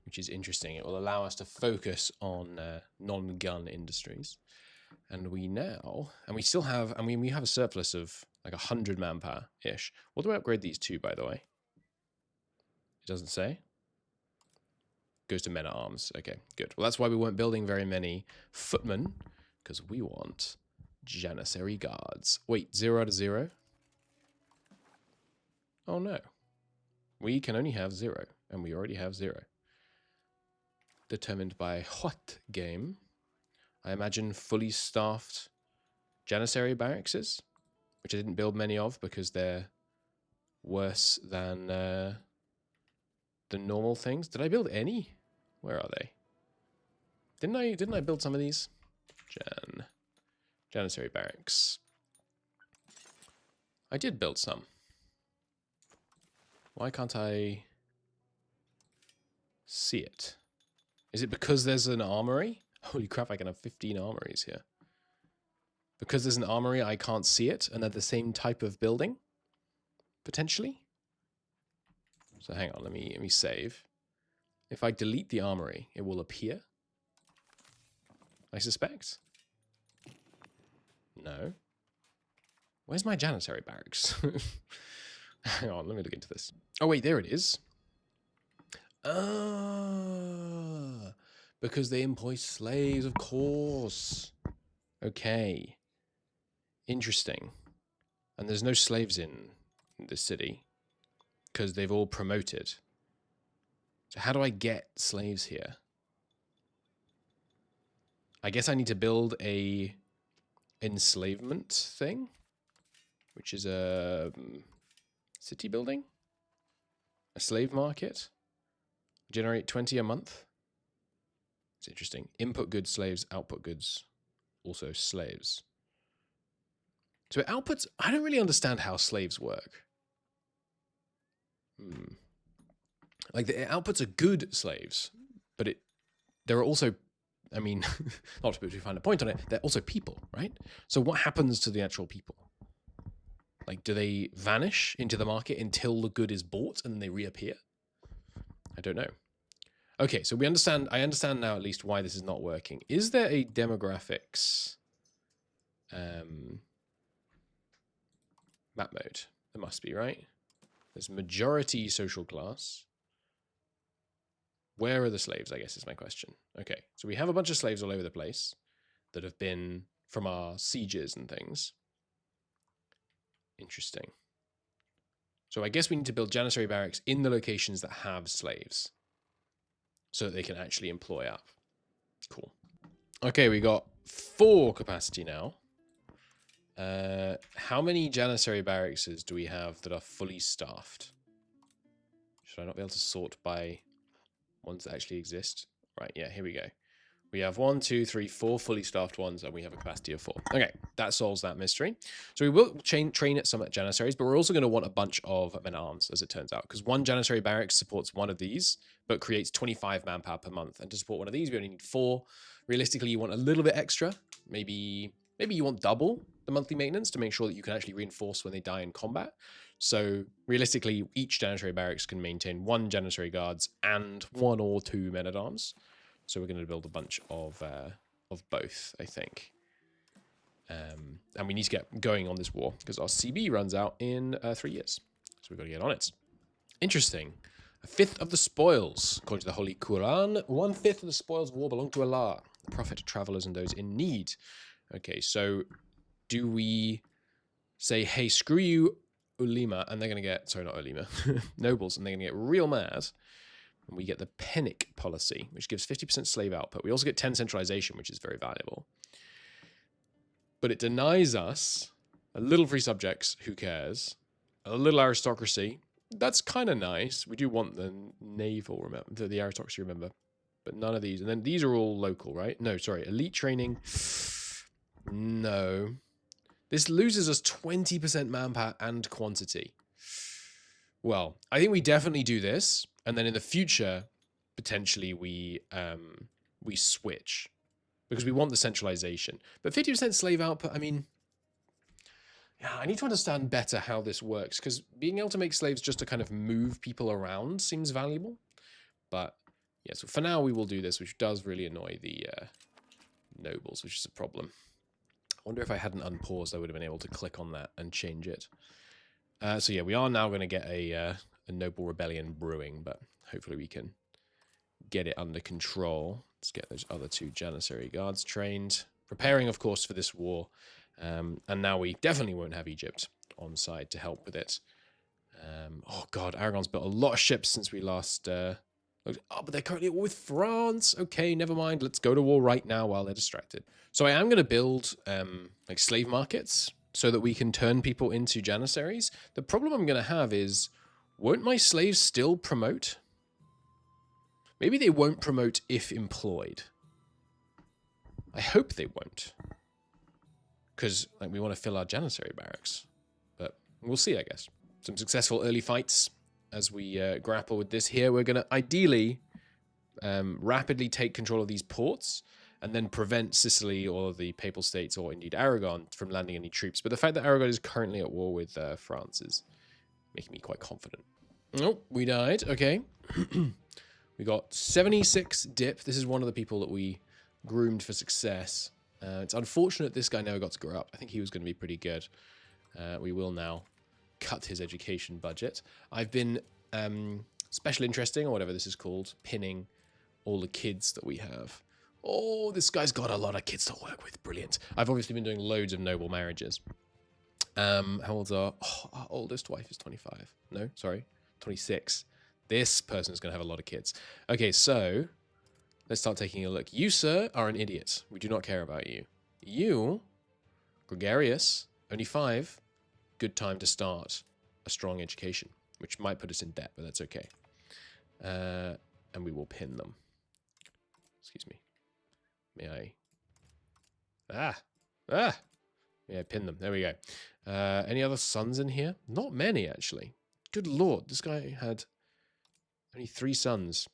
Speaker 1: which is interesting. It will allow us to focus on non-gun industries. And we still have, we have a surplus of like 100 manpower-ish. What do I upgrade these to, by the way? It doesn't say. Goes to men-at-arms. Okay, good. Well, that's why we weren't building very many footmen, because we want Janissary guards. Wait, 0 out of 0? Oh, no. We can only have 0, and we already have 0. Determined by what game? I imagine fully staffed Janissary barracks, which I didn't build many of because they're worse than the normal things. Did I build any? Where are they? Didn't I build some of these? Janissary barracks. I did build some. Why can't I see it? Is it because there's an armory? Holy crap, I can have 15 armories here. Because there's an armory, I can't see it, and they're the same type of building? Potentially? So hang on, let me save. If I delete the armory, it will appear. I suspect. No. Where's my Janissary barracks? Hang on, let me look into this. Oh wait, there it is. Ah, because they employ slaves, of course. Okay. Interesting. And there's no slaves in this city because they've all promoted. So how do I get slaves here? I guess I need to build a enslavement thing, which is a city building, a slave market, generate 20 a month. It's interesting. Input goods, slaves, output goods, also slaves. So outputs, I don't really understand how slaves work. Like the outputs are good slaves, but there are also, I mean, not to put too fine a point on it, they're also people, right? So what happens to the actual people? Like, do they vanish into the market until the good is bought and then they reappear? I don't know. Okay, so I understand now at least why this is not working. Is there a demographics map mode? There must be, right? There's majority social class. Where are the slaves, I guess is my question. Okay, so we have a bunch of slaves all over the place that have been from our sieges and things. Interesting. So I guess we need to build janissary barracks in the locations that have slaves so that they can actually employ up. Cool. Okay, we got 4 capacity now. How many janissary barracks do we have that are fully staffed? Should I not be able to sort by ones that actually exist? Right, yeah, here we go. We have 1, 2, 3, 4 fully staffed ones, and we have a capacity of 4. Okay, that solves that mystery. So we will train at some janissaries, but we're also going to want a bunch of men-at-arms, as it turns out, because 1 janissary barracks supports 1 of these, but creates 25 manpower per month. And to support 1 of these, we only need 4. Realistically, you want a little bit extra. Maybe you want double the monthly maintenance to make sure that you can actually reinforce when they die in combat. So realistically, each janissary barracks can maintain 1 janissary guards and 1 or 2 men-at-arms. So we're going to build a bunch of both, I think. And we need to get going on this war because our CB runs out in 3 years. So we've got to get on it. Interesting. 1/5 of the spoils, according to the Holy Quran, 1/5 of the spoils of war belong to Allah, the Prophet, travelers, and those in need. Okay, so do we say, hey, screw you, Ulema, and they're going to get, sorry, not Ulema, nobles, and they're going to get real mad. And we get the Pennic policy, which gives 50% slave output. We also get 10 centralization, which is very valuable. But it denies us a little free subjects, who cares? A little aristocracy, that's kind of nice. We do want the naval, remember, the aristocracy, remember. But none of these. And then these are all local, right? No, sorry, elite training. No. This loses us 20% manpower and quantity. Well, I think we definitely do this. And then in the future, potentially we switch because we want the centralization. But 50% slave output, I mean, yeah, I need to understand better how this works because being able to make slaves just to kind of move people around seems valuable. But yeah, so for now we will do this, which does really annoy the nobles, which is a problem. I wonder if I hadn't unpaused, I would have been able to click on that and change it. So yeah, we are now going to get a noble rebellion brewing, but hopefully we can get it under control. Let's get those other 2 janissary guards trained. Preparing, of course, for this war. And now we definitely won't have Egypt on side to help with it. Oh god, Aragon's built a lot of ships since we last looked. Oh, but they're currently at war with France. Okay, never mind. Let's go to war right now while they're distracted. So I am going to build like slave markets so that we can turn people into janissaries. The problem I'm going to have is, won't my slaves still promote? Maybe they won't promote if employed. I hope they won't. Because like, we want to fill our janissary barracks. But we'll see, I guess. Some successful early fights as we grapple with this here. We're going to ideally rapidly take control of these ports and then prevent Sicily or the Papal States or indeed Aragon from landing any troops. But the fact that Aragon is currently at war with France is making me quite confident. Oh, we died. Okay. We got 76 dip. This is one of the people that we groomed for success. It's unfortunate this guy never got to grow up. I think he was going to be pretty good. We will now cut his education budget. I've been special interesting, or whatever this is called, pinning all the kids that we have Oh, this guy's got a lot of kids to work with. Brilliant. I've obviously been doing loads of noble marriages. How old's our oldest wife is 25. No, sorry, 26. This person's going to have a lot of kids. Okay, so let's start taking a look. You, sir, are an idiot. We do not care about you. You, gregarious, only 5. Good time to start a strong education, which might put us in debt, but that's okay. And we will pin them. Excuse me. May I? Yeah, pin them. There we go. Any other sons in here? Not many, actually. Good lord, this guy had only 3 sons.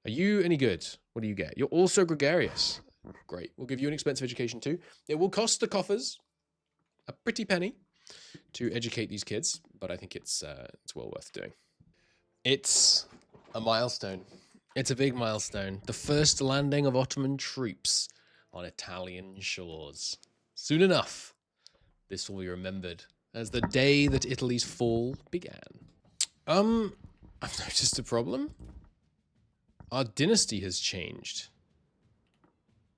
Speaker 1: Are you any good? What do you get? You're also gregarious. Great. We'll give you an expensive education too. It will cost the coffers a pretty penny to educate these kids, but I think it's well worth doing. It's a milestone. It's a big milestone. The first landing of Ottoman troops on Italian shores. Soon enough, this will be remembered as the day that Italy's fall began. I've noticed a problem. Our dynasty has changed.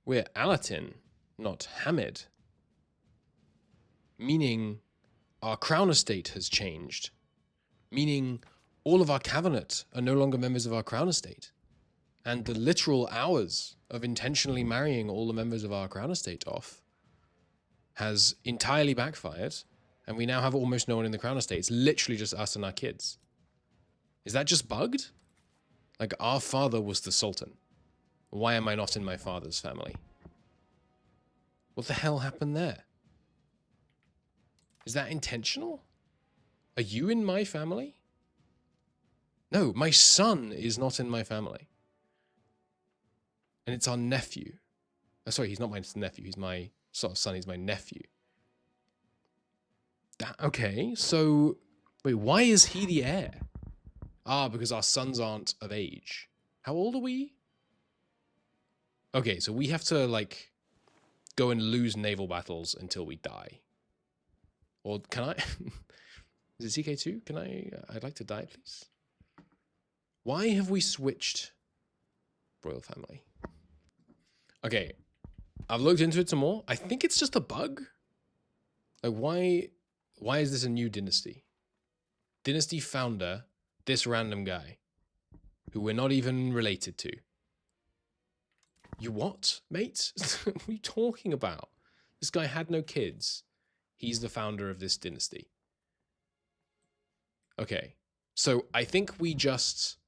Speaker 1: We're Alatin, not Hamid. Meaning our crown estate has changed. Meaning all of our cabinet are no longer members of our crown estate. And the literal hours of intentionally marrying all the members of our crown estate off has entirely backfired, and we now have almost no one in the crown estate. It's literally just us and our kids. Is that just bugged? Like, our father was the Sultan. Why am I not in my father's family? What the hell happened there? Is that intentional? Are you in my family? No, my son is not in my family. And it's our nephew. Oh, sorry, he's not my nephew. He's my sort of son. He's my nephew. Okay, so... Wait, why is he the heir? Ah, because our sons aren't of age. How old are we? Okay, so we have to, like, go and lose naval battles until we die. Or can I... Is it CK2? Can I... I'd like to die, please. Why have we switched royal family? Okay, I've looked into it some more. I think it's just a bug. Like, why is this a new dynasty? Dynasty founder, this random guy, who we're not even related to. You what, mate? What are you talking about? This guy had no kids. He's the founder of this dynasty. Okay, so I think we just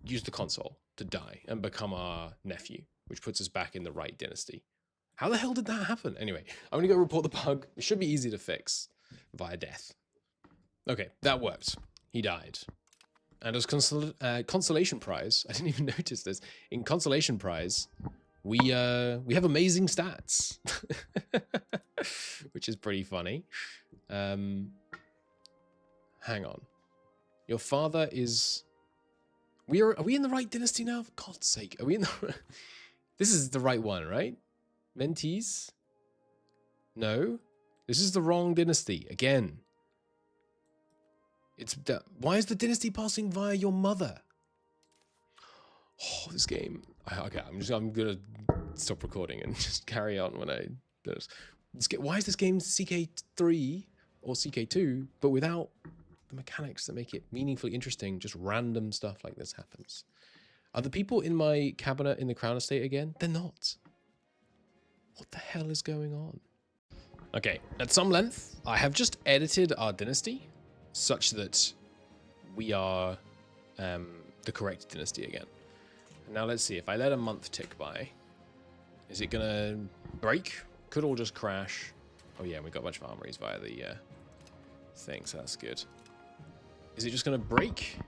Speaker 1: use the console to die and become our nephew, which puts us back in the right dynasty. How the hell did that happen? Anyway, I'm gonna go report the bug. It should be easy to fix via death. Okay, that worked. He died. And as consolation prize, I didn't even notice this. In consolation prize, we have amazing stats, which is pretty funny. Hang on. Your father is... Are we in the right dynasty now? For God's sake, are we in the... This is the right one, right? Mentees? No? This is the wrong dynasty. Again. Why is the dynasty passing via your mother? Oh, this game. Okay, I'm gonna stop recording and just carry on when I do this. Why is this game CK3 or CK2, but without the mechanics that make it meaningfully interesting? Just random stuff like this happens. Are the people in my cabinet in the Crown Estate again? They're not. What the hell is going on? Okay, at some length, I have just edited our dynasty such that we are the correct dynasty again. Now let's see, if I let a month tick by, is it gonna break? Could all just crash. Oh yeah, we got a bunch of armories via the thing, so that's good. Is it just gonna break?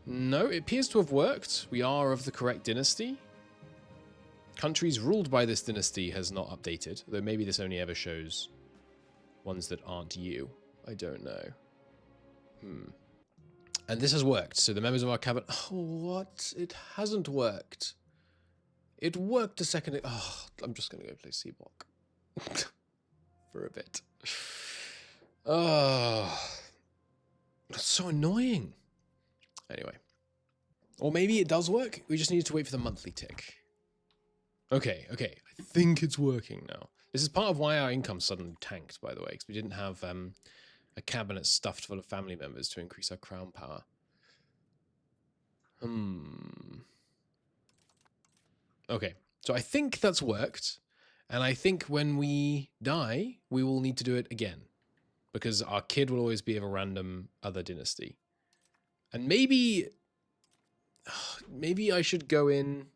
Speaker 1: No, it appears to have worked. We are of the correct dynasty. Countries ruled by this dynasty has not updated, though maybe this only ever shows ones that aren't you. I don't know. And this has worked, so the members of our cabinet... Oh, what? It hasn't worked. It worked a second ago. Oh, I'm just going to go play Seablock. For a bit. Oh. That's so annoying. Anyway. Or maybe it does work. We just needed to wait for the monthly tick. Okay. I think it's working now. This is part of why our income suddenly tanked, by the way, because we didn't have a cabinet stuffed full of family members to increase our crown power. Okay, so I think that's worked. And I think when we die, we will need to do it again. Because our kid will always be of a random other dynasty. And maybe I should go in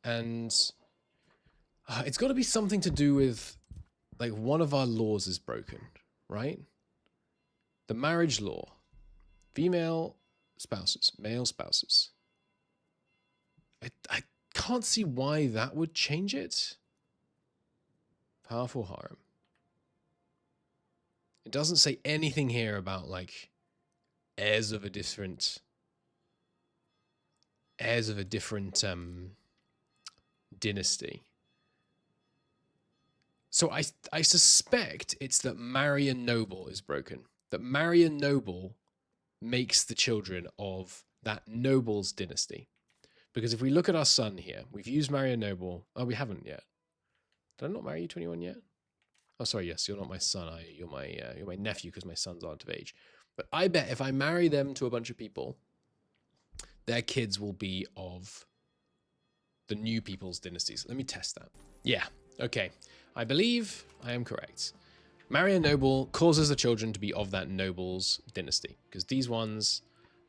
Speaker 1: and... it's got to be something to do with... Like, one of our laws is broken, right? The marriage law. Female spouses, male spouses. I can't see why that would change it. Powerful harem. It doesn't say anything here about, like, heirs of a different dynasty. So I suspect it's that marry a noble is broken. That marry a noble makes the children of that noble's dynasty. Because if we look at our son here, we've used marry a noble. Oh, we haven't yet. Did I not marry you 21 yet? Oh, sorry, yes, you're not my son. You're my nephew because my sons aren't of age. But I bet if I marry them to a bunch of people, their kids will be of the new people's dynasties. Let me test that. Yeah, okay. I believe I am correct. Marry a noble causes the children to be of that noble's dynasty. Because these ones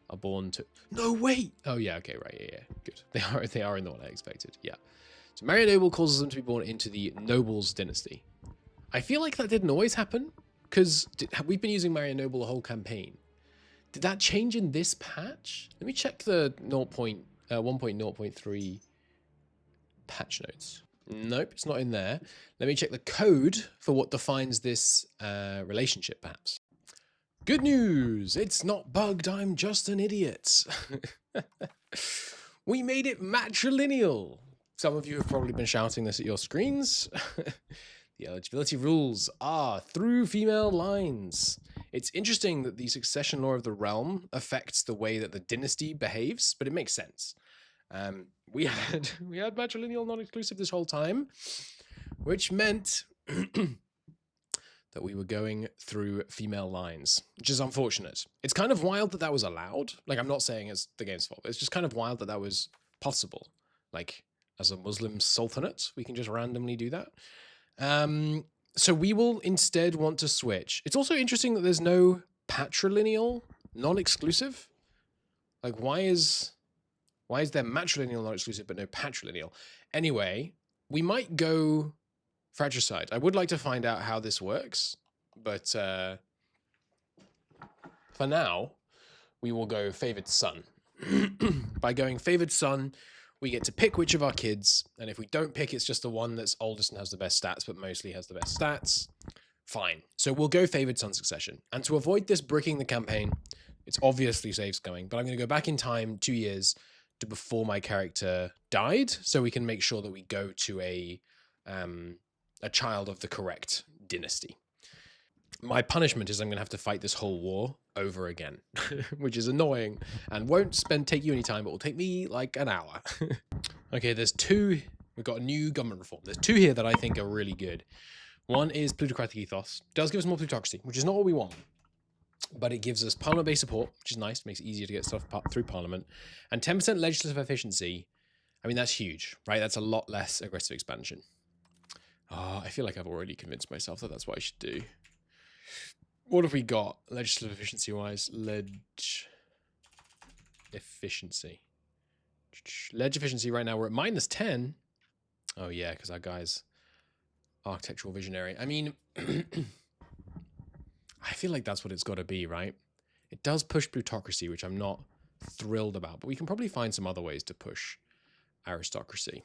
Speaker 1: are born to... No, wait! Oh, yeah, okay, right, yeah, good. They are in the one I expected, yeah. So marry a noble causes them to be born into the noble's dynasty. I feel like that didn't always happen, because we've been using marry a noble the whole campaign. Did that change in this patch? Let me check the 1.0.3 patch notes. Nope, it's not in there. Let me check the code for what defines this relationship, perhaps. Good news! It's not bugged, I'm just an idiot. We made it matrilineal. Some of you have probably been shouting this at your screens. The eligibility rules are through female lines. It's interesting that the succession law of the realm affects the way that the dynasty behaves, but it makes sense. We had matrilineal non-exclusive this whole time, which meant that we were going through female lines, which is unfortunate. It's kind of wild that that was allowed. Like, I'm not saying it's the game's fault. It's just kind of wild that that was possible. Like, as a Muslim sultanate, we can just randomly do that. So we will instead want to switch. It's also interesting that there's no patrilineal non-exclusive. Like, why is there matrilineal non-exclusive but no patrilineal? Anyway, we might go fratricide. I would like to find out how this works, but for now, we will go favored son. By going favored son, we get to pick which of our kids, and if we don't pick, it's just the one that's oldest and has the best stats, but mostly has the best stats. Fine. So we'll go favored son succession. And to avoid this bricking the campaign, it's obviously saves going, but I'm going to go back in time 2 years to before my character died, so we can make sure that we go to a child of the correct dynasty. My punishment is I'm going to have to fight this whole war over again, which is annoying and won't take you any time, but will take me like an hour. Okay, there's two. We've got a new government reform. There's two here that I think are really good. One is plutocratic ethos. It does give us more plutocracy, which is not what we want, but it gives us parliament-based support, which is nice. Makes it easier to get stuff through parliament. And 10% legislative efficiency. I mean, that's huge, right? That's a lot less aggressive expansion. I feel like I've already convinced myself that that's what I should do. What have we got legislative efficiency-wise? Ledge efficiency right now, we're at -10. Oh, yeah, because our guy's architectural visionary. I mean, I feel like that's what it's got to be, right? It does push plutocracy, which I'm not thrilled about, but we can probably find some other ways to push aristocracy.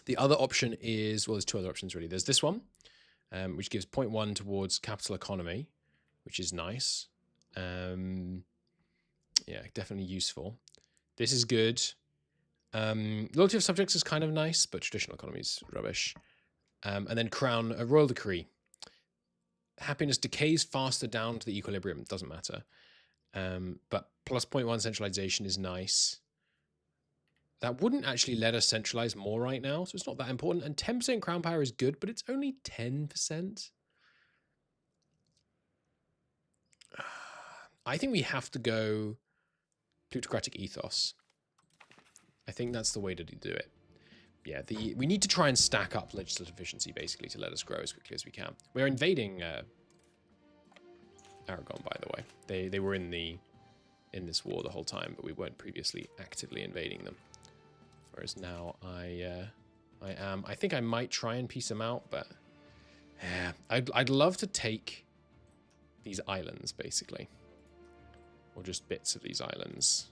Speaker 1: The other option is, well, there's two other options, really. There's this one, which gives 0.1 towards capital economy, which is nice. Yeah, definitely useful. This is good. Loyalty of subjects is kind of nice, but traditional economy is rubbish. And then crown, a royal decree. Happiness decays faster down to the equilibrium. It doesn't matter. But plus 0.1 centralization is nice. that wouldn't actually let us centralize more right now, so it's not that important. And 10% crown power is good, but it's only 10%. I think we have to go plutocratic ethos. I think that's the way to do it. Yeah, we need to try and stack up legislative efficiency, basically, to let us grow as quickly as we can. We're invading Aragon, by the way. They were in this war the whole time, but we weren't previously actively invading them. Whereas now I am. I think I might try and piece them out, but yeah, I'd love to take these islands, basically, or just bits of these islands,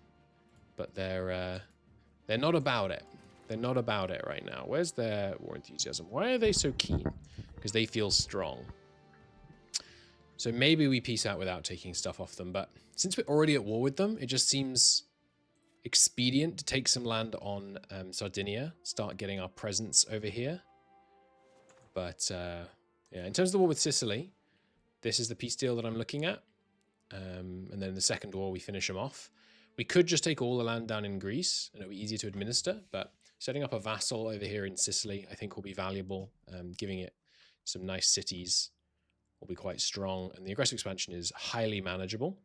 Speaker 1: but they're not about it. They're not about it right now. Where's their war enthusiasm? Why are they so keen? Because they feel strong. So maybe we peace out without taking stuff off them. But since we're already at war with them, it just seems expedient to take some land on Sardinia. Start getting our presence over here. But yeah, in terms of the war with Sicily, this is the peace deal that I'm looking at. And then in the second war, we finish them off. We could just take all the land down in Greece, and it'll be easier to administer, but setting up a vassal over here in Sicily, I think will be valuable. Giving it some nice cities will be quite strong, and the aggressive expansion is highly manageable.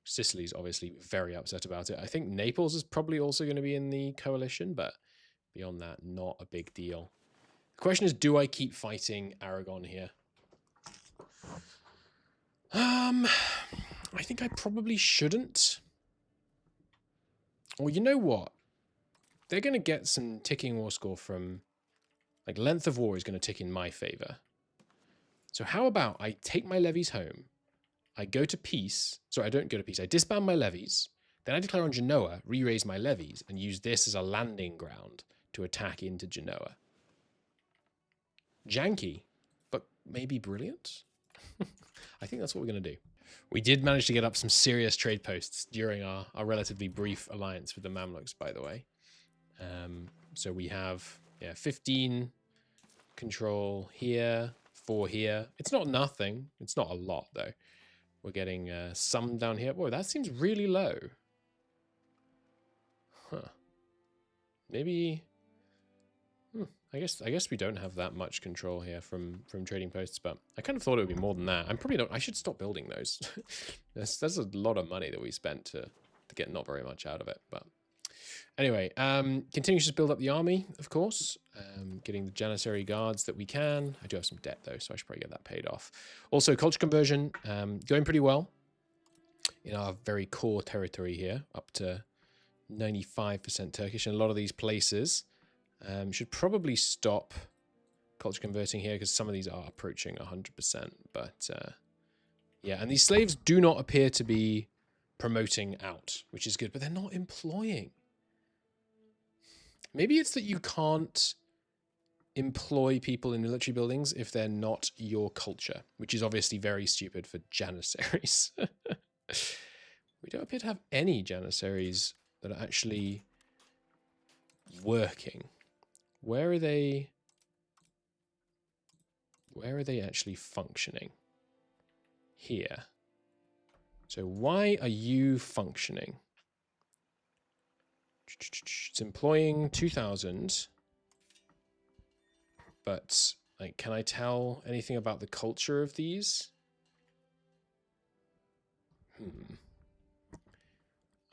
Speaker 1: Sicily's obviously very upset about it. I think Naples is probably also going to be in the coalition, but beyond that, not a big deal. The question is, do I keep fighting Aragon here? I think I probably shouldn't. Well, you know what? They're going to get some ticking war score from... Like, length of war is going to tick in my favor. So how about I take my levies home, I go to peace... Sorry, I don't go to peace. I disband my levies, then I declare on Genoa, re-raise my levies, and use this as a landing ground to attack into Genoa. Janky, but maybe brilliant? I think that's what we're going to do. We did manage to get up some serious trade posts during our relatively brief alliance with the Mamluks, by the way. So we have 15 control here, 4 here. It's not nothing. It's not a lot, though. We're getting some down here. Boy, that seems really low. Huh. Maybe... I guess we don't have that much control here from trading posts, but I kind of thought it would be more than that. I'm probably not. I should stop building those. That's a lot of money that we spent to get not very much out of it. But anyway, continue to build up the army, of course. Getting the Janissary guards that we can. I do have some debt though, so I should probably get that paid off. Also, culture conversion going pretty well in our very core territory here, up to 95% Turkish in a lot of these places. Should probably stop culture converting here because some of these are approaching 100%. But yeah, and these slaves do not appear to be promoting out, which is good, but they're not employing. Maybe it's that you can't employ people in military buildings if they're not your culture, which is obviously very stupid for Janissaries. We don't appear to have any Janissaries that are actually working. Where are they actually functioning? Here. So why are you functioning? It's employing 2,000. But, like, can I tell anything about the culture of these?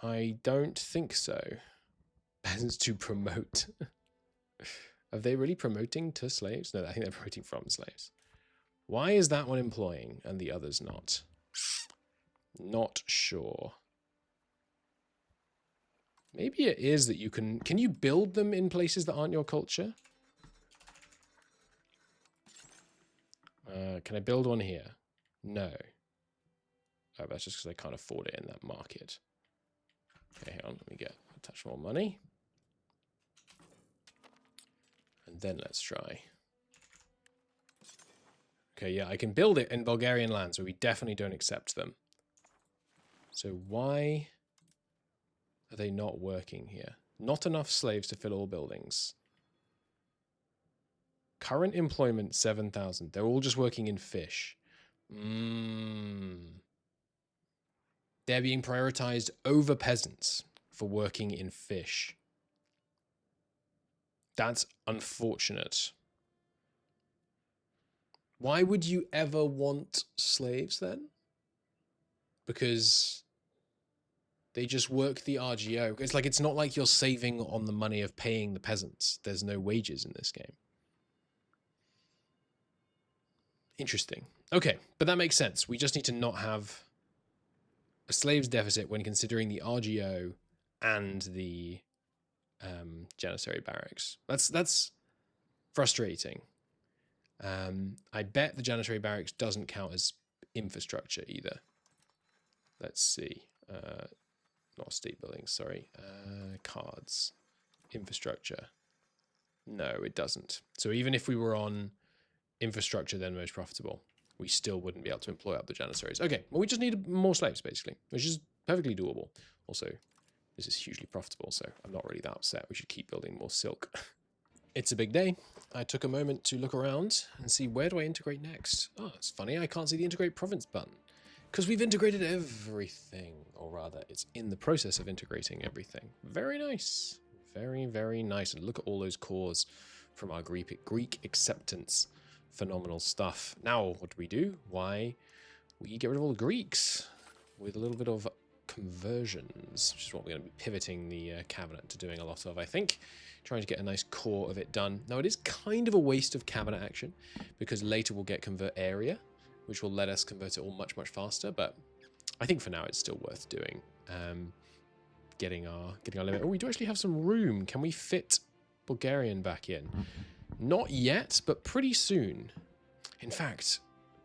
Speaker 1: I don't think so. Peasants to promote. Are they really promoting to slaves? No, I think they're promoting from slaves. Why is that one employing and the others not? Not sure. Maybe it is that you can you build them in places that aren't your culture? Can I build one here? No. Oh, that's just because I can't afford it in that market. Okay, hang on, let me get a touch more money. And then let's try. Okay, yeah, I can build it in Bulgarian lands where we definitely don't accept them. So why are they not working here? Not enough slaves to fill all buildings. Current employment, 7,000. They're all just working in fish. They're being prioritized over peasants for working in fish. That's unfortunate. Why would you ever want slaves then? Because they just work the RGO. It's like, it's not like you're saving on the money of paying the peasants. There's no wages in this game. Interesting. Okay, but that makes sense. We just need to not have a slaves deficit when considering the RGO and the janissary barracks. That's frustrating. I bet the janissary barracks doesn't count as infrastructure either. Let's see. Not state buildings, sorry. Cards. Infrastructure. No, it doesn't. So even if we were on infrastructure, then most profitable, we still wouldn't be able to employ up the janissaries. Okay, well, we just need more slaves, basically, which is perfectly doable. Also, this is hugely profitable, so I'm not really that upset. We should keep building more silk. It's a big day. I took a moment to look around and see, where do I integrate next? Oh, it's funny, I can't see the integrate province button. Because we've integrated everything, or rather, it's in the process of integrating everything. Very nice. Very, very nice. And look at all those cores from our Greek acceptance. Phenomenal stuff. Now, what do? Why, we get rid of all the Greeks with a little bit of conversions, which is what we're going to be pivoting the cabinet to doing a lot of, I think. Trying to get a nice core of it done. Now, it is kind of a waste of cabinet action, because later we'll get convert area, which will let us convert it all much, much faster. But I think for now it's still worth doing. Getting our limit. Oh, we do actually have some room. Can we fit Bulgarian back in? Not yet, but pretty soon. In fact,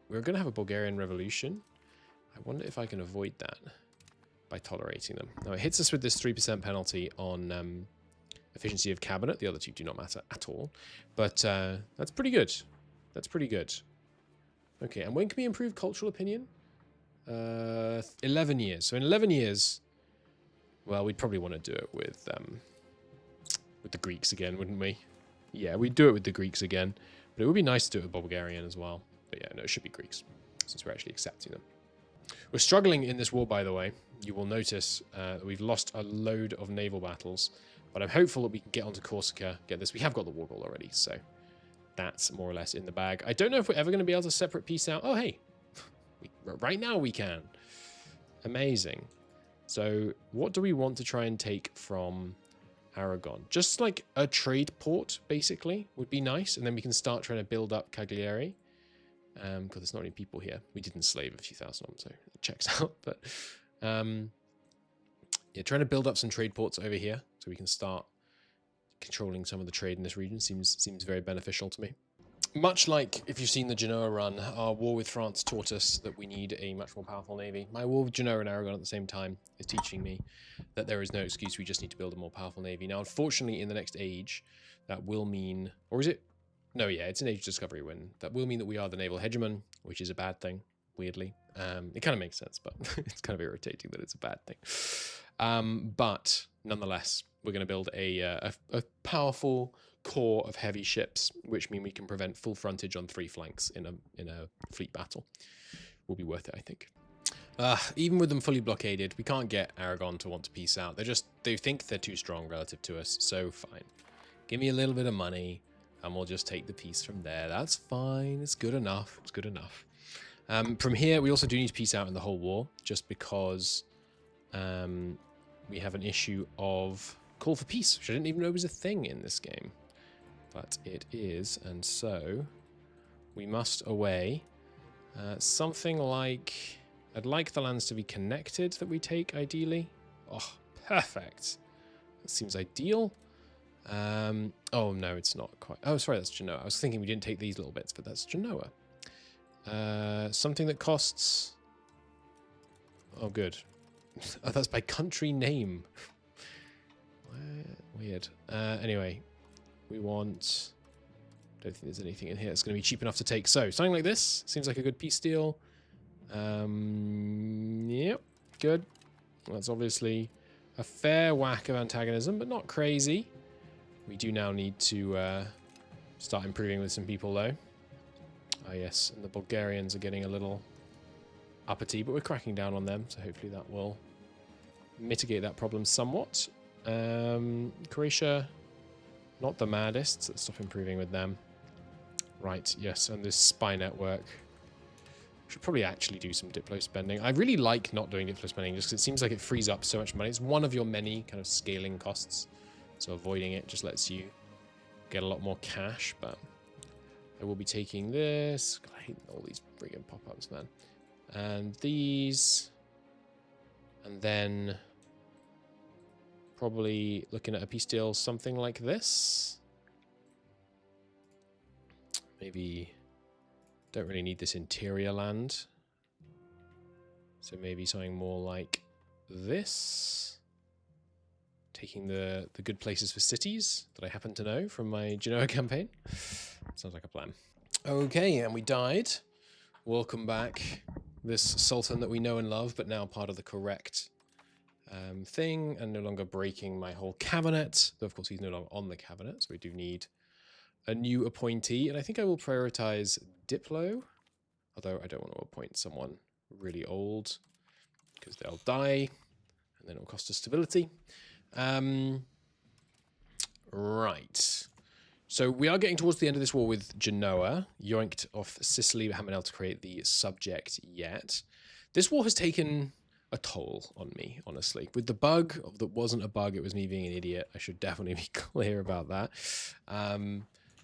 Speaker 1: we're going to have a Bulgarian revolution. I wonder if I can avoid that by tolerating them. Now, it hits us with this 3% penalty on efficiency of cabinet. The other two do not matter at all. But that's pretty good. That's pretty good. Okay, and when can we improve cultural opinion? 11 years. So in 11 years, well, we'd probably want to do it with the Greeks again, wouldn't we? Yeah, we'd do it with the Greeks again. But it would be nice to do it with Bulgarian as well. But yeah, no, it should be Greeks, since we're actually accepting them. We're struggling in this war, by the way. You will notice that we've lost a load of naval battles. But I'm hopeful that we can get onto Corsica, get this. We have got the war goal already, so that's more or less in the bag. I don't know if we're ever going to be able to separate peace out. Oh, hey. Right now we can. Amazing. So what do we want to try and take from Aragon? Just like a trade port, basically, would be nice. And then we can start trying to build up Cagliari. Because there's not any people here. We did enslave a few thousand of them, so it checks out. But yeah, trying to build up some trade ports over here so we can start controlling some of the trade in this region seems very beneficial to me. Much like if you've seen the Genoa run, our war with France taught us that we need a much more powerful navy. My war with Genoa and Aragon at the same time is teaching me that there is no excuse. We just need to build a more powerful navy. Now, unfortunately, in the next age, that will mean, or is it? No, yeah, it's an age discovery win. That will mean that we are the naval hegemon, which is a bad thing, weirdly. It kind of makes sense, but it's kind of irritating that it's a bad thing. But nonetheless, we're going to build a powerful core of heavy ships, which mean we can prevent full frontage on 3 flanks in a fleet battle. Will be worth it, I think. Even with them fully blockaded, we can't get Aragon to want to peace out. They think they're too strong relative to us, so fine. Give me a little bit of money, and we'll just take the peace from there. That's fine. It's good enough. It's good enough. From here, we also do need to peace out in the whole war, just because we have an issue of call for peace, which I didn't even know was a thing in this game. But it is, and so we must away something like... I'd like the lands to be connected that we take, ideally. Oh, perfect. That seems ideal. Oh, no, it's not quite. Oh, sorry, that's Genoa. I was thinking we didn't take these little bits, but that's Genoa. Something that costs... Oh, good. Oh, that's by country name. Weird. Anyway, we want... Don't think there's anything in here that's going to be cheap enough to take. So, something like this seems like a good peace deal. Yep, good. That's obviously a fair whack of antagonism, but not crazy. We do now need to start improving with some people, though. Ah, yes, and the Bulgarians are getting a little uppity, but we're cracking down on them, so hopefully that will mitigate that problem somewhat. Croatia, Not the maddest. Let's stop improving with them. Right, yes, and this spy network. Should probably actually do some Diplo spending. I really like not doing Diplo spending just because it seems like it frees up so much money. It's one of your many kind of scaling costs. So avoiding it just lets you get a lot more cash, but I will be taking this. God, I hate all these friggin' pop-ups, man. And these. And then probably looking at a peace deal, something like this. Maybe don't really need this interior land. So maybe something more like this. Taking the good places for cities that I happen to know from my Genoa campaign. Sounds like a plan. Okay, and we died. Welcome back. This Sultan that we know and love, but now part of the correct thing, and no longer breaking my whole cabinet. Though, of course, he's no longer on the cabinet, so we do need a new appointee. And I think I will prioritize Diplo, although I don't want to appoint someone really old, because they'll die, and then it'll cost us stability. Right. So we are getting towards the end of this war with Genoa, yoinked off Sicily, but haven't been able to create the subject yet. This war has taken a toll on me, honestly. With the bug, that wasn't a bug, it was me being an idiot. I should definitely be clear about that.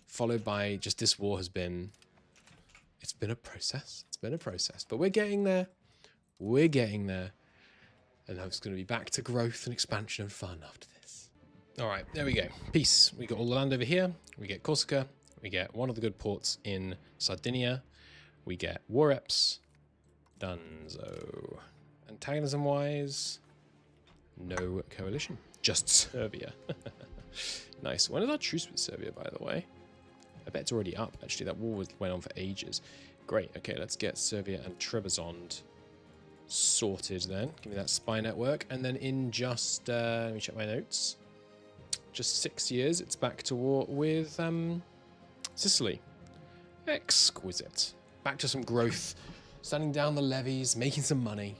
Speaker 1: Followed by just this war has been... It's been a process. It's been a process. But we're getting there. We're getting there. And it's going to be back to growth and expansion and fun after this. All right, there we go. Peace. We got all the land over here. We get Corsica. We get one of the good ports in Sardinia. We get war reps. Dunzo. Antagonism-wise, no coalition. Just Serbia. Nice. When is our truce with Serbia, by the way? I bet it's already up, actually. That war went on for ages. Great. Okay, let's get Serbia and Trebizond sorted then. Give me that spy network. And then in just, let me check my notes. Just 6 years, it's back to war with Sicily. Exquisite. Back to some growth. Standing down the levies, making some money.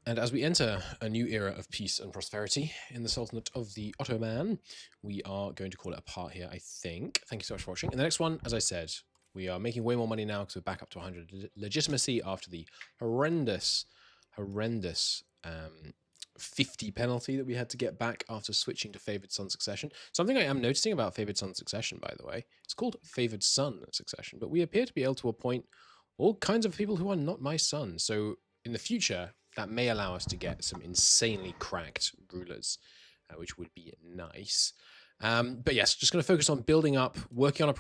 Speaker 1: And as we enter a new era of peace and prosperity in the Sultanate of the Ottoman, we are going to call it a part here, I think. Thank you so much for watching. In the next one, as I said, we are making way more money now because we're back up to 100 legitimacy after the horrendous 50 penalty that we had to get back after switching to Favoured Son Succession. Something I am noticing about Favoured Son Succession, by the way, it's called Favoured Son Succession, but we appear to be able to appoint all kinds of people who are not my son. So in the future, that may allow us to get some insanely cracked rulers, which would be nice. But yes, just going to focus on building up, working on our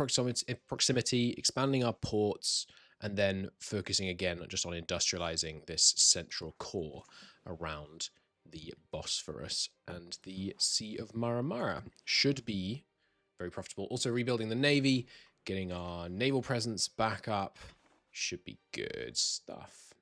Speaker 1: proximity, expanding our ports, and then focusing again just on industrializing this central core around the Bosphorus and the Sea of Mara. Should be very profitable. Also rebuilding the navy, getting our naval presence back up. Should be good stuff.